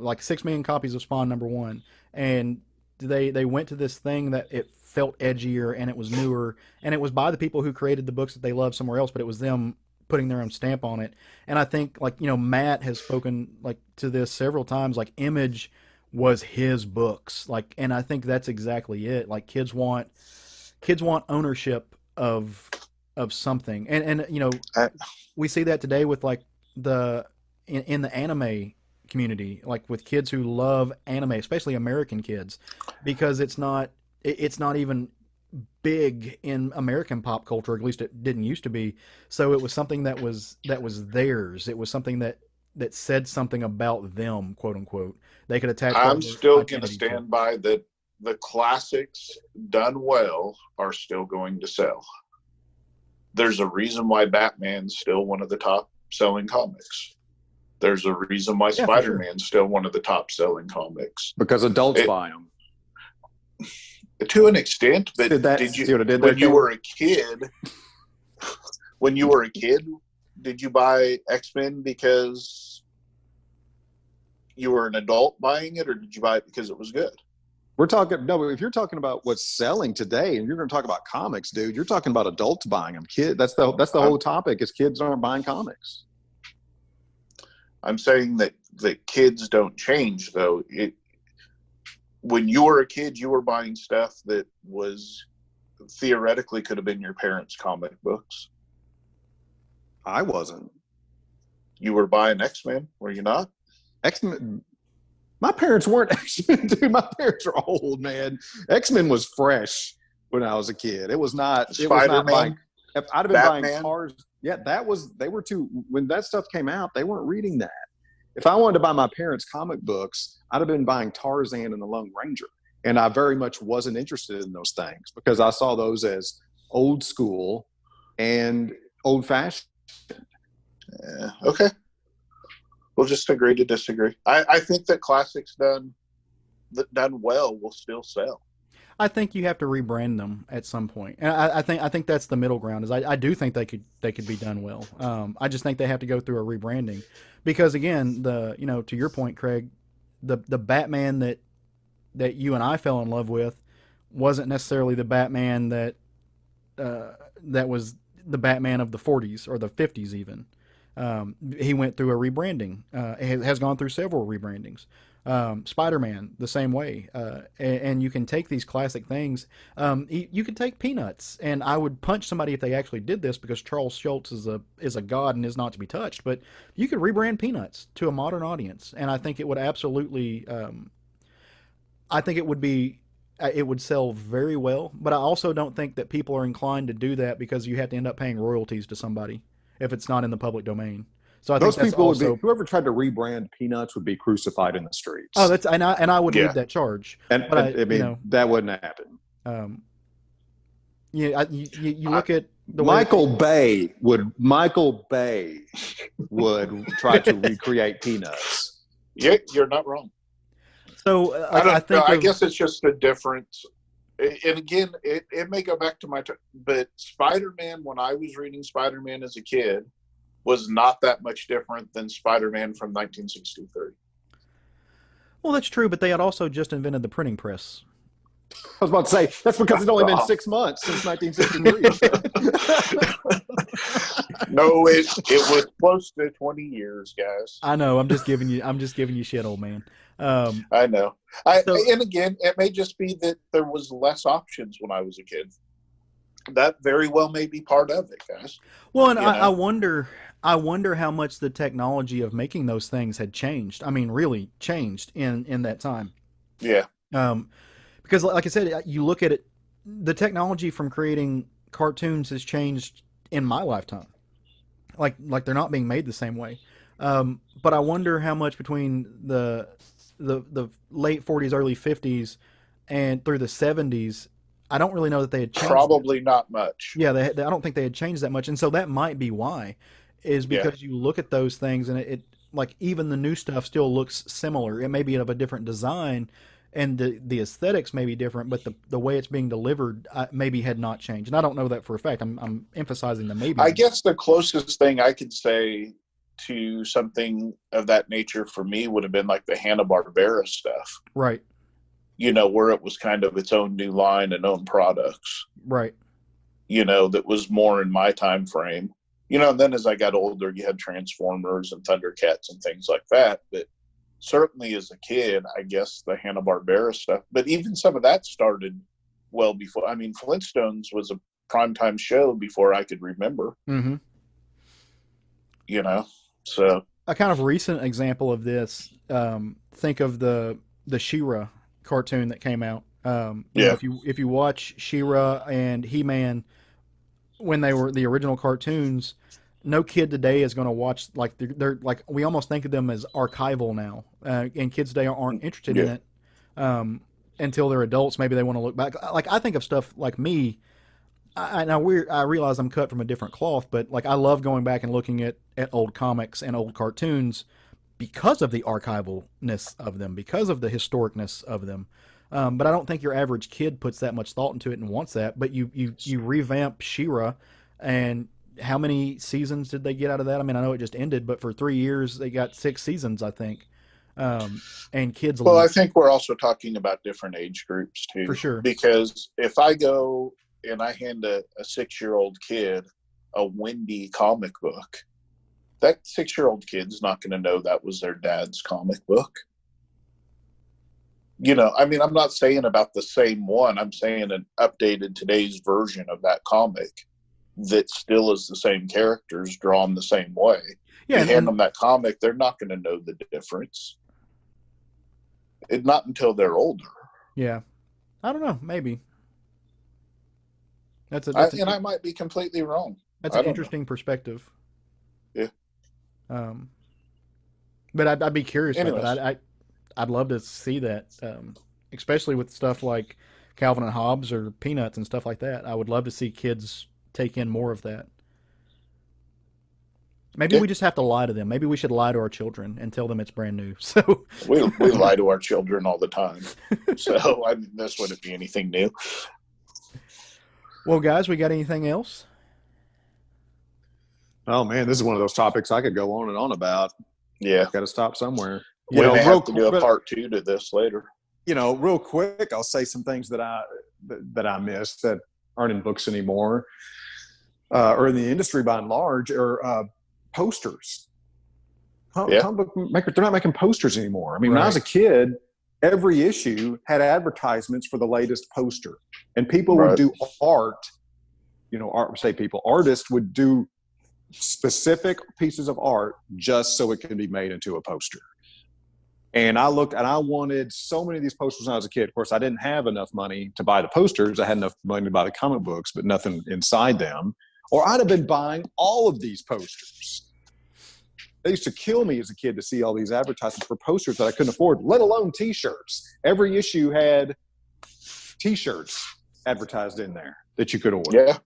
like 6 million copies of Spawn #1, and they went to this thing that it felt edgier and it was newer, and it was by the people who created the books that they loved somewhere else, but it was them putting their own stamp on it. And I think Matt has spoken to this several times, Image was his books, and I think that's exactly it. Kids want ownership of something, and we see that today with in the anime community, with kids who love anime, especially American kids, because it's not even big in American pop culture. At least it didn't used to be. So it was something that was theirs. It was something that said something about them, quote unquote. They could attach. I'm still going to stand by that. The classics done well are still going to sell. There's a reason why Batman's still one of the top selling comics. There's a reason why Spider-Man's still one of the top selling comics. Because adults buy them. To an extent, but when you were a kid, did you buy X-Men because you were an adult buying it, or did you buy it because it was good? If you're talking about what's selling today, and you're going to talk about comics, dude, you're talking about adults buying them. That's the whole topic, is kids aren't buying comics. I'm saying that kids don't change, though. When you were a kid, you were buying stuff that was theoretically could have been your parents' comic books. I wasn't. You were buying X-Men, were you not? X-Men. My parents weren't X-Men, dude. My parents are old, man. X-Men was fresh when I was a kid. It was not. Spider-Man. If I'd have been buying Tarzan, they were too. When that stuff came out, they weren't reading that. If I wanted to buy my parents' comic books, I'd have been buying Tarzan and the Lone Ranger. And I very much wasn't interested in those things because I saw those as old school and old-fashioned. Yeah, okay. We'll just agree to disagree. I think that classics done well will still sell. I think you have to rebrand them at some point, and I think that's the middle ground. Is I do think they could be done well. I just think they have to go through a rebranding, because again, to your point, Craig, the Batman that you and I fell in love with wasn't necessarily the Batman that was the Batman of the 40s or the 50s even. He went through a rebranding. Has gone through several rebrandings. Spider-Man the same way, and you can take these classic things. You can take Peanuts, and I would punch somebody if they actually did this, because Charles Schultz is a god and is not to be touched. But you could rebrand Peanuts to a modern audience, and I think it would absolutely. I think it would sell very well, but I also don't think that people are inclined to do that, because you have to end up paying royalties to somebody if it's not in the public domain. So I think Those that's people also, would be, whoever tried to rebrand Peanuts would be crucified in the streets. oh, and I would Yeah. lead that charge. And But I mean, that wouldn't happen. You look at the way Michael Bay would try to recreate Peanuts. Yeah, you're not wrong. so I don't I think know. I of, guess it's just a difference. And again, it may go back to but Spider-Man, when I was reading Spider-Man as a kid, was not that much different than Spider-Man from 1963. well, that's true, but they had also just invented the printing press. I was about to say, that's because it's only been 6 months since 1963. No, it was close to 20 years, guys. I know. I'm just giving you shit, old man. I know. And again, it may just be that there was less options when I was a kid. That very well may be part of it, guys. Well, and I wonder how much the technology of making those things had changed. I mean, really changed in that time. Yeah. Because, like I said, you look at it, the technology from creating cartoons has changed in my lifetime. Like they're not being made the same way. But I wonder how much between the late 40s, early 50s, and through the 70s. I don't really know that they had changed. Probably not much. Yeah, I don't think they had changed that much, and so that might be why, is because you look at those things and it like even the new stuff still looks similar. It may be of a different design, and the aesthetics may be different, but the way it's being delivered maybe had not changed. And I don't know that for a fact. I'm emphasizing the maybe. I guess the closest thing I could say to something of that nature for me would have been like the Hanna-Barbera stuff. Right. Where it was kind of its own new line and own products. Right. That was more in my time frame. And then as I got older, you had Transformers and Thundercats and things like that. But certainly as a kid, I guess the Hanna-Barbera stuff. But even some of that started well before. I mean, Flintstones was a primetime show before I could remember. Mm-hmm. So. A kind of recent example of this, think of the She-Ra cartoon that came out. If you watch She-Ra and He-Man when they were the original cartoons, no kid today is going to watch, like they're like, we almost think of them as archival now, and kids today aren't interested in it until they're adults. Maybe they want to look back. Like I think of stuff like me. I realize I'm cut from a different cloth, but like I love going back and looking at old comics and old cartoons, because of the archivalness of them, because of the historicness of them. But I don't think your average kid puts that much thought into it and wants that. But you revamp She-Ra, and how many seasons did they get out of that? I mean, I know it just ended, but for 3 years they got 6 seasons, I think. And kids. Well, I think we're also talking about different age groups too. For sure. Because if I go and I hand a 6-year-old kid a Wendy comic book, that 6-year-old kid's not going to know that was their dad's comic book. I mean, I'm not saying about the same one. I'm saying an updated today's version of that comic that still is the same characters drawn the same way. Yeah, you hand them that comic, they're not going to know the difference. Not until they're older. Yeah. I don't know. Maybe. I might be completely wrong. That's an interesting perspective. Yeah. But I'd be curious Anyways. about that. I'd love to see that, especially with stuff like Calvin and Hobbes or Peanuts and stuff like that. I would love to see kids take in more of that. Maybe we just have to lie to them. Maybe we should lie to our children and tell them it's brand new. So we lie to our children all the time. So this wouldn't be anything new. Well, guys, we got anything else? Oh man, this is one of those topics I could go on and on about. Yeah, got to stop somewhere. We may have to do a part 2 to this later. Real quick, I'll say some things that I missed that aren't in books anymore, or in the industry by and large, or posters. Comic book makers, they're not making posters anymore. I mean, when I was a kid, every issue had advertisements for the latest poster, and people would do art. Artists would do specific pieces of art just so it can be made into a poster. And I looked, and I wanted so many of these posters when I was a kid. Of course, I didn't have enough money to buy the posters. I had enough money to buy the comic books, but nothing inside them. Or I'd have been buying all of these posters. It used to kill me as a kid to see all these advertisements for posters that I couldn't afford, let alone T-shirts. Every issue had T-shirts advertised in there that you could order. Yeah.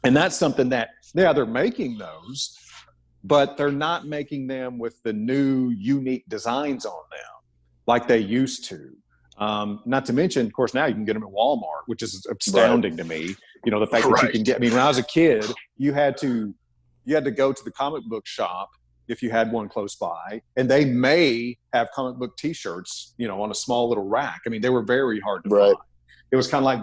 And that's something that, they're making those, but they're not making them with the new unique designs on them like they used to. Not to mention, of course, now you can get them at Walmart, which is astounding to me. The fact that you can get, when I was a kid, you had to go to the comic book shop if you had one close by, and they may have comic book T-shirts, on a small little rack. I mean, they were very hard to find. It was kind of like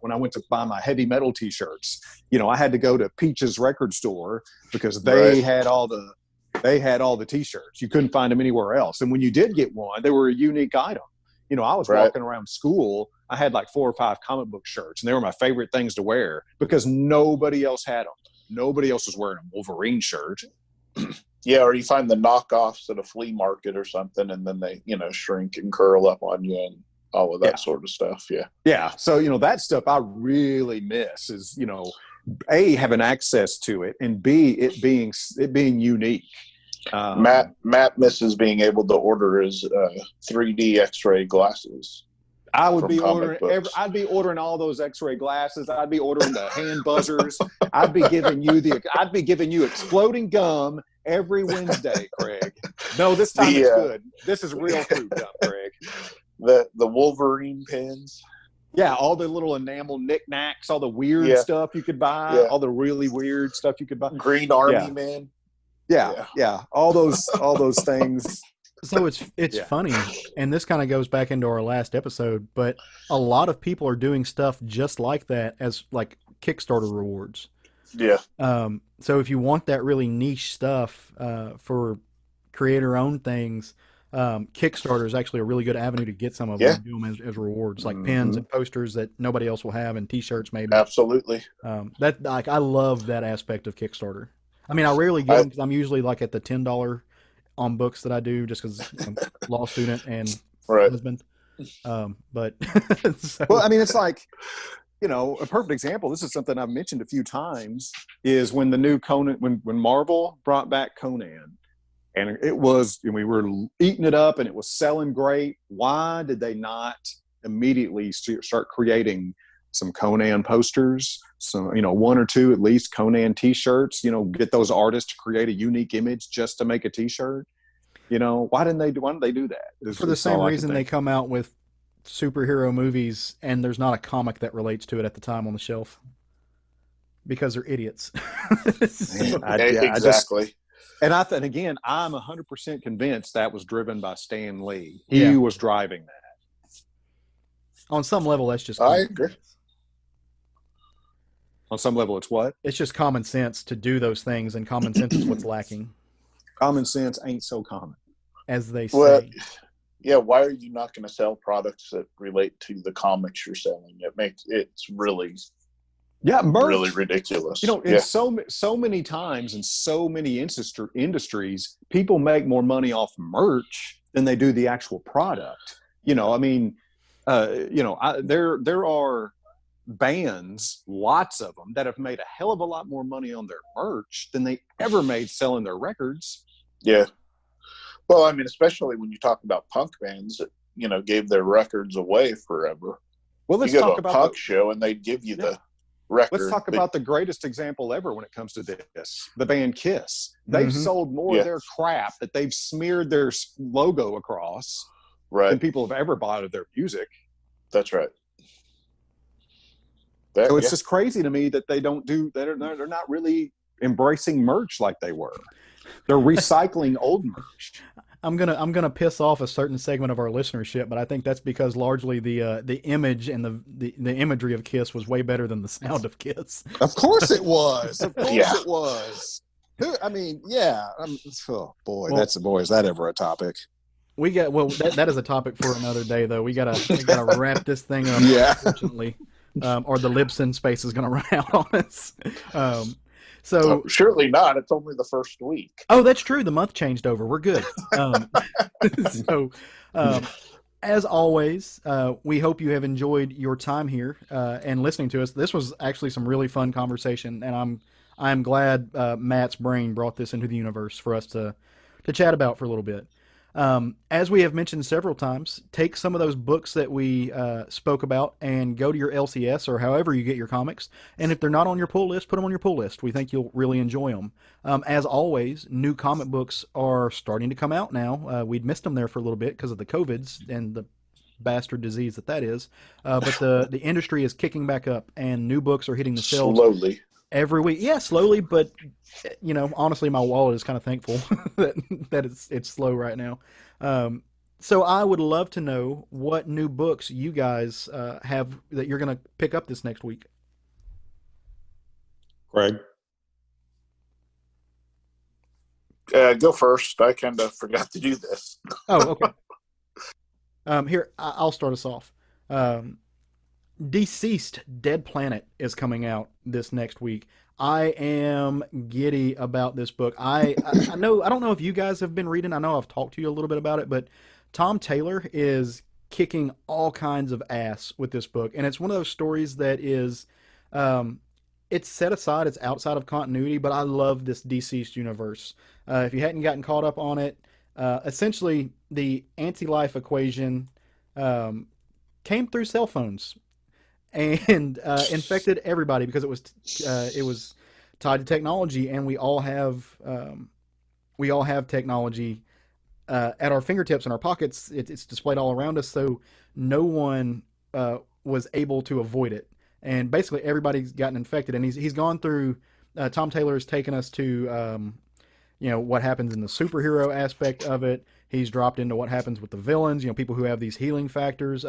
when I went to buy my heavy metal T-shirts, I had to go to Peach's record store because they had all the T-shirts. You couldn't find them anywhere else. And when you did get one, they were a unique item. I was walking around school. I had like 4 or 5 comic book shirts, and they were my favorite things to wear because nobody else had them. Nobody else was wearing a Wolverine shirt. Yeah, or you find the knockoffs at a flea market or something, and then they, shrink and curl up on you and all of that sort of stuff. Yeah. Yeah. So, that stuff I really miss is, A, having access to it, and B, it being unique. Matt misses being able to order his 3D X-ray glasses. I would be ordering. I'd be ordering all those X-ray glasses. I'd be ordering the hand buzzers. I'd be giving you exploding gum every Wednesday, Craig. No, this time it's good. This is real fruit gum, Craig. The Wolverine pins. Yeah, all the little enamel knickknacks, all the weird stuff you could buy, all the really weird stuff you could buy. Green Army Man. Yeah. All those things. So it's funny, and this kind of goes back into our last episode, but a lot of people are doing stuff just like that as like Kickstarter rewards. Yeah. So if you want that really niche stuff for creator-owned things, Kickstarter is actually a really good avenue to get some of them and do them as rewards, like pins and posters that nobody else will have, and T-shirts maybe. Absolutely. I love that aspect of Kickstarter. I mean, I rarely get them because I'm usually like at the $10 on books that I do, just because I'm a law student and husband. But well, I mean, it's like, a perfect example. This is something I've mentioned a few times. Is when the new Conan, when Marvel brought back Conan. And we were eating it up and it was selling great. Why did they not immediately start creating some Conan posters, some, 1 or 2 at least Conan T-shirts, get those artists to create a unique image just to make a T-shirt? Why didn't they do that? For the same reason they come out with superhero movies and there's not a comic that relates to it at the time on the shelf. Because they're idiots. Exactly. And again, I'm 100% convinced that was driven by Stan Lee. He was driving that. On some level, that's just I agree. On some level, it's what? It's just common sense to do those things, and common sense is what's lacking. Common sense ain't so common. As they say. Well, yeah, why are you not going to sell products that relate to the comics you're selling? It's really... Yeah, merch. Really ridiculous. So many times in so many industries, people make more money off merch than they do the actual product. There are bands, lots of them, that have made a hell of a lot more money on their merch than they ever made selling their records. Yeah. Well, I mean, especially when you talk about punk bands that, gave their records away forever. Well, let's you go talk to a about punk show and they'd give you record. Let's talk about the greatest example ever when it comes to this, the band Kiss. They've sold more of their crap that they've smeared their logo across than people have ever bought of their music. That's right. So it's just crazy to me that they're not really embracing merch like they were. They're recycling old merch. I'm gonna piss off a certain segment of our listenership, but I think that's because largely the image and the imagery of Kiss was way better than the sound of Kiss. Of course it was. Of course it was. I mean, yeah. Oh boy, is that ever a topic? That is a topic for another day, though. We gotta wrap this thing up. Yeah. Unfortunately, or the Libsyn space is gonna run out on us. So surely not. It's only the first week. Oh, that's true. The month changed over. We're good. As always, we hope you have enjoyed your time here and listening to us. This was actually some really fun conversation, and I'm glad Matt's brain brought this into the universe for us to chat about for a little bit. As we have mentioned several times, take some of those books that we spoke about and go to your LCS or however you get your comics. And if they're not on your pull list, put them on your pull list. We think you'll really enjoy them. As always, new comic books are starting to come out now. We'd missed them there for a little bit because of the COVIDs and the bastard disease that is. But the industry is kicking back up, and new books are hitting the shelves slowly every week. Yeah, slowly, but honestly, my wallet is kind of thankful that it's slow right now. So I would love to know what new books you guys have that you're going to pick up this next week. Greg? Go first. I kind of forgot to do this. Oh, okay. Here, I'll start us off. Deceased Dead Planet is coming out this next week. I am giddy about this book. I don't know if you guys have been reading. I know I've talked to you a little bit about it, but Tom Taylor is kicking all kinds of ass with this book, and it's one of those stories that is, it's set aside, it's outside of continuity, but I love this Deceased universe. If you hadn't gotten caught up on it, essentially the anti-life equation came through cell phones and infected everybody because it was tied to technology, and we all have technology at our fingertips in our pockets. It's displayed all around us, so no one was able to avoid it. And basically, everybody's gotten infected, and he's gone through. Tom Taylor has taken us to what happens in the superhero aspect of it. He's dropped into what happens with the villains. People who have these healing factors.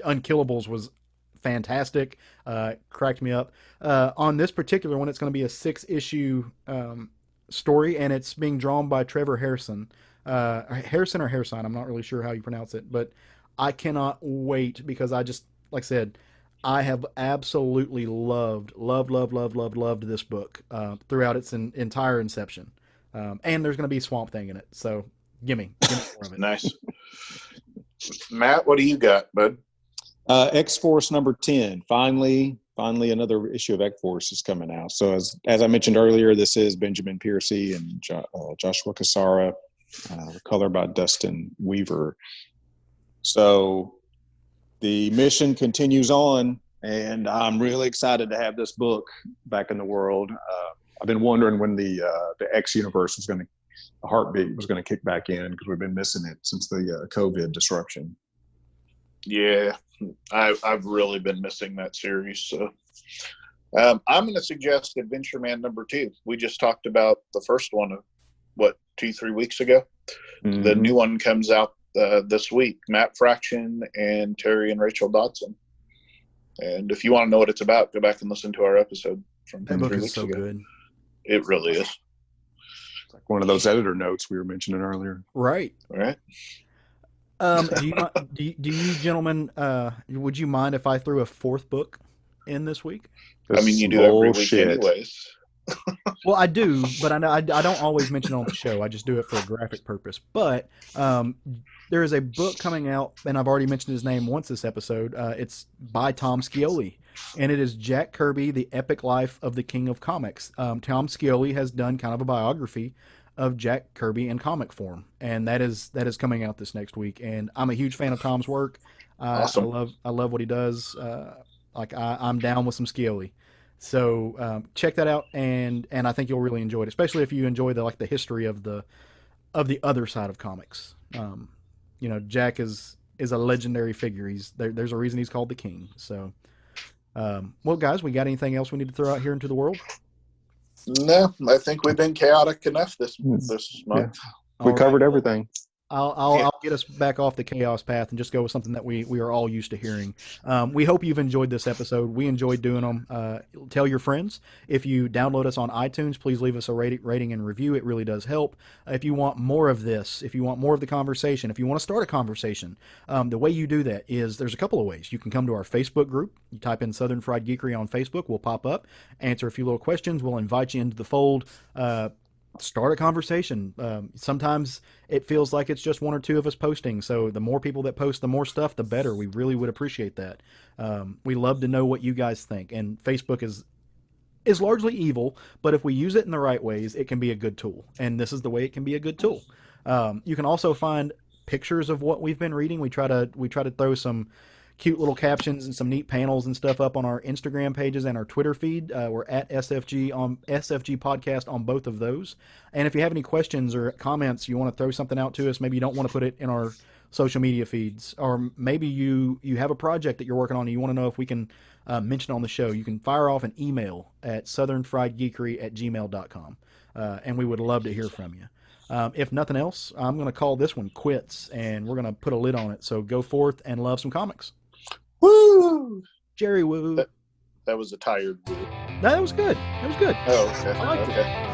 Unkillables was fantastic, cracked me up. On this particular one, it's going to be a 6-issue story, and it's being drawn by Trevor Harrison. Harrison or Harrison, I'm not really sure how you pronounce it, but I cannot wait because I just, like I said, I have absolutely loved this book throughout its entire inception. And there's going to be Swamp Thing in it, so give me more of it. Nice. Matt, what do you got, bud? X-Force number 10. Finally another issue of X-Force is coming out. So as I mentioned earlier, this is Benjamin Piercy and Joshua Cassara, color by Dustin Weaver. So the mission continues on, and I'm really excited to have this book back in the world. I've been wondering when the X universe was the heartbeat was going to kick back in, because we've been missing it since the COVID disruption. Yeah, I've really been missing that series. So I'm going to suggest Adventure Man number 2. We just talked about the first one 2-3 weeks ago. Mm-hmm. The new one comes out this week. Matt Fraction and Terry and Rachel Dodson. And if you want to know what it's about, go back and listen to our episode from that 3 book weeks is so ago. good. It really is. It's like one of those editor notes we were mentioning earlier. Right. All right. Do you gentlemen, would you mind if I threw a 4th book in this week? I mean, you do every week anyways. Well, I do, but I don't always mention it on the show. I just do it for a graphic purpose. But there is a book coming out, and I've already mentioned his name once this episode. It's by Tom Scioli, and it is Jack Kirby, The Epic Life of the King of Comics. Tom Scioli has done kind of a biography of Jack Kirby in comic form, and that is coming out this next week. And I'm a huge fan of Tom's work. Awesome. I love what he does. Like I'm down with some Scioli. So check that out, and I think you'll really enjoy it, especially if you enjoy the history of the other side of comics. Jack is a legendary figure. There's a reason he's called the King. So, well, guys, we got anything else we need to throw out here into the world? No, I think we've been chaotic enough this month. Yeah. We covered everything. I'll get us back off the chaos path and just go with something that we are all used to hearing. We hope you've enjoyed this episode. We enjoyed doing them. Tell your friends. If you download us on iTunes, please leave us a rating and review. It really does help. If you want more of this, if you want more of the conversation, if you want to start a conversation, the way you do that is there's a couple of ways. You can come to our Facebook group. You type in Southern Fried Geekery on Facebook. We'll pop up, answer a few little questions. We'll invite you into the fold. Start a conversation. Sometimes it feels like it's just one or two of us posting. So the more people that post, the more stuff, the better. We really would appreciate that. We love to know what you guys think. And Facebook is largely evil, but if we use it in the right ways, it can be a good tool. And this is the way it can be a good tool. You can also find pictures of what we've been reading. We try to throw some cute little captions and some neat panels and stuff up on our Instagram pages and our Twitter feed. We're at SFG Podcast on both of those. And if you have any questions or comments, you want to throw something out to us, maybe you don't want to put it in our social media feeds, or maybe you have a project that you're working on and you want to know if we can mention it on the show, you can fire off an email at southernfriedgeekery@gmail.com. And we would love to hear from you. If nothing else, I'm going to call this one quits, and we're going to put a lid on it. So go forth and love some comics. Woo! Jerry woo. That was a tired woo. That was good. That was good. Oh, okay. I liked it.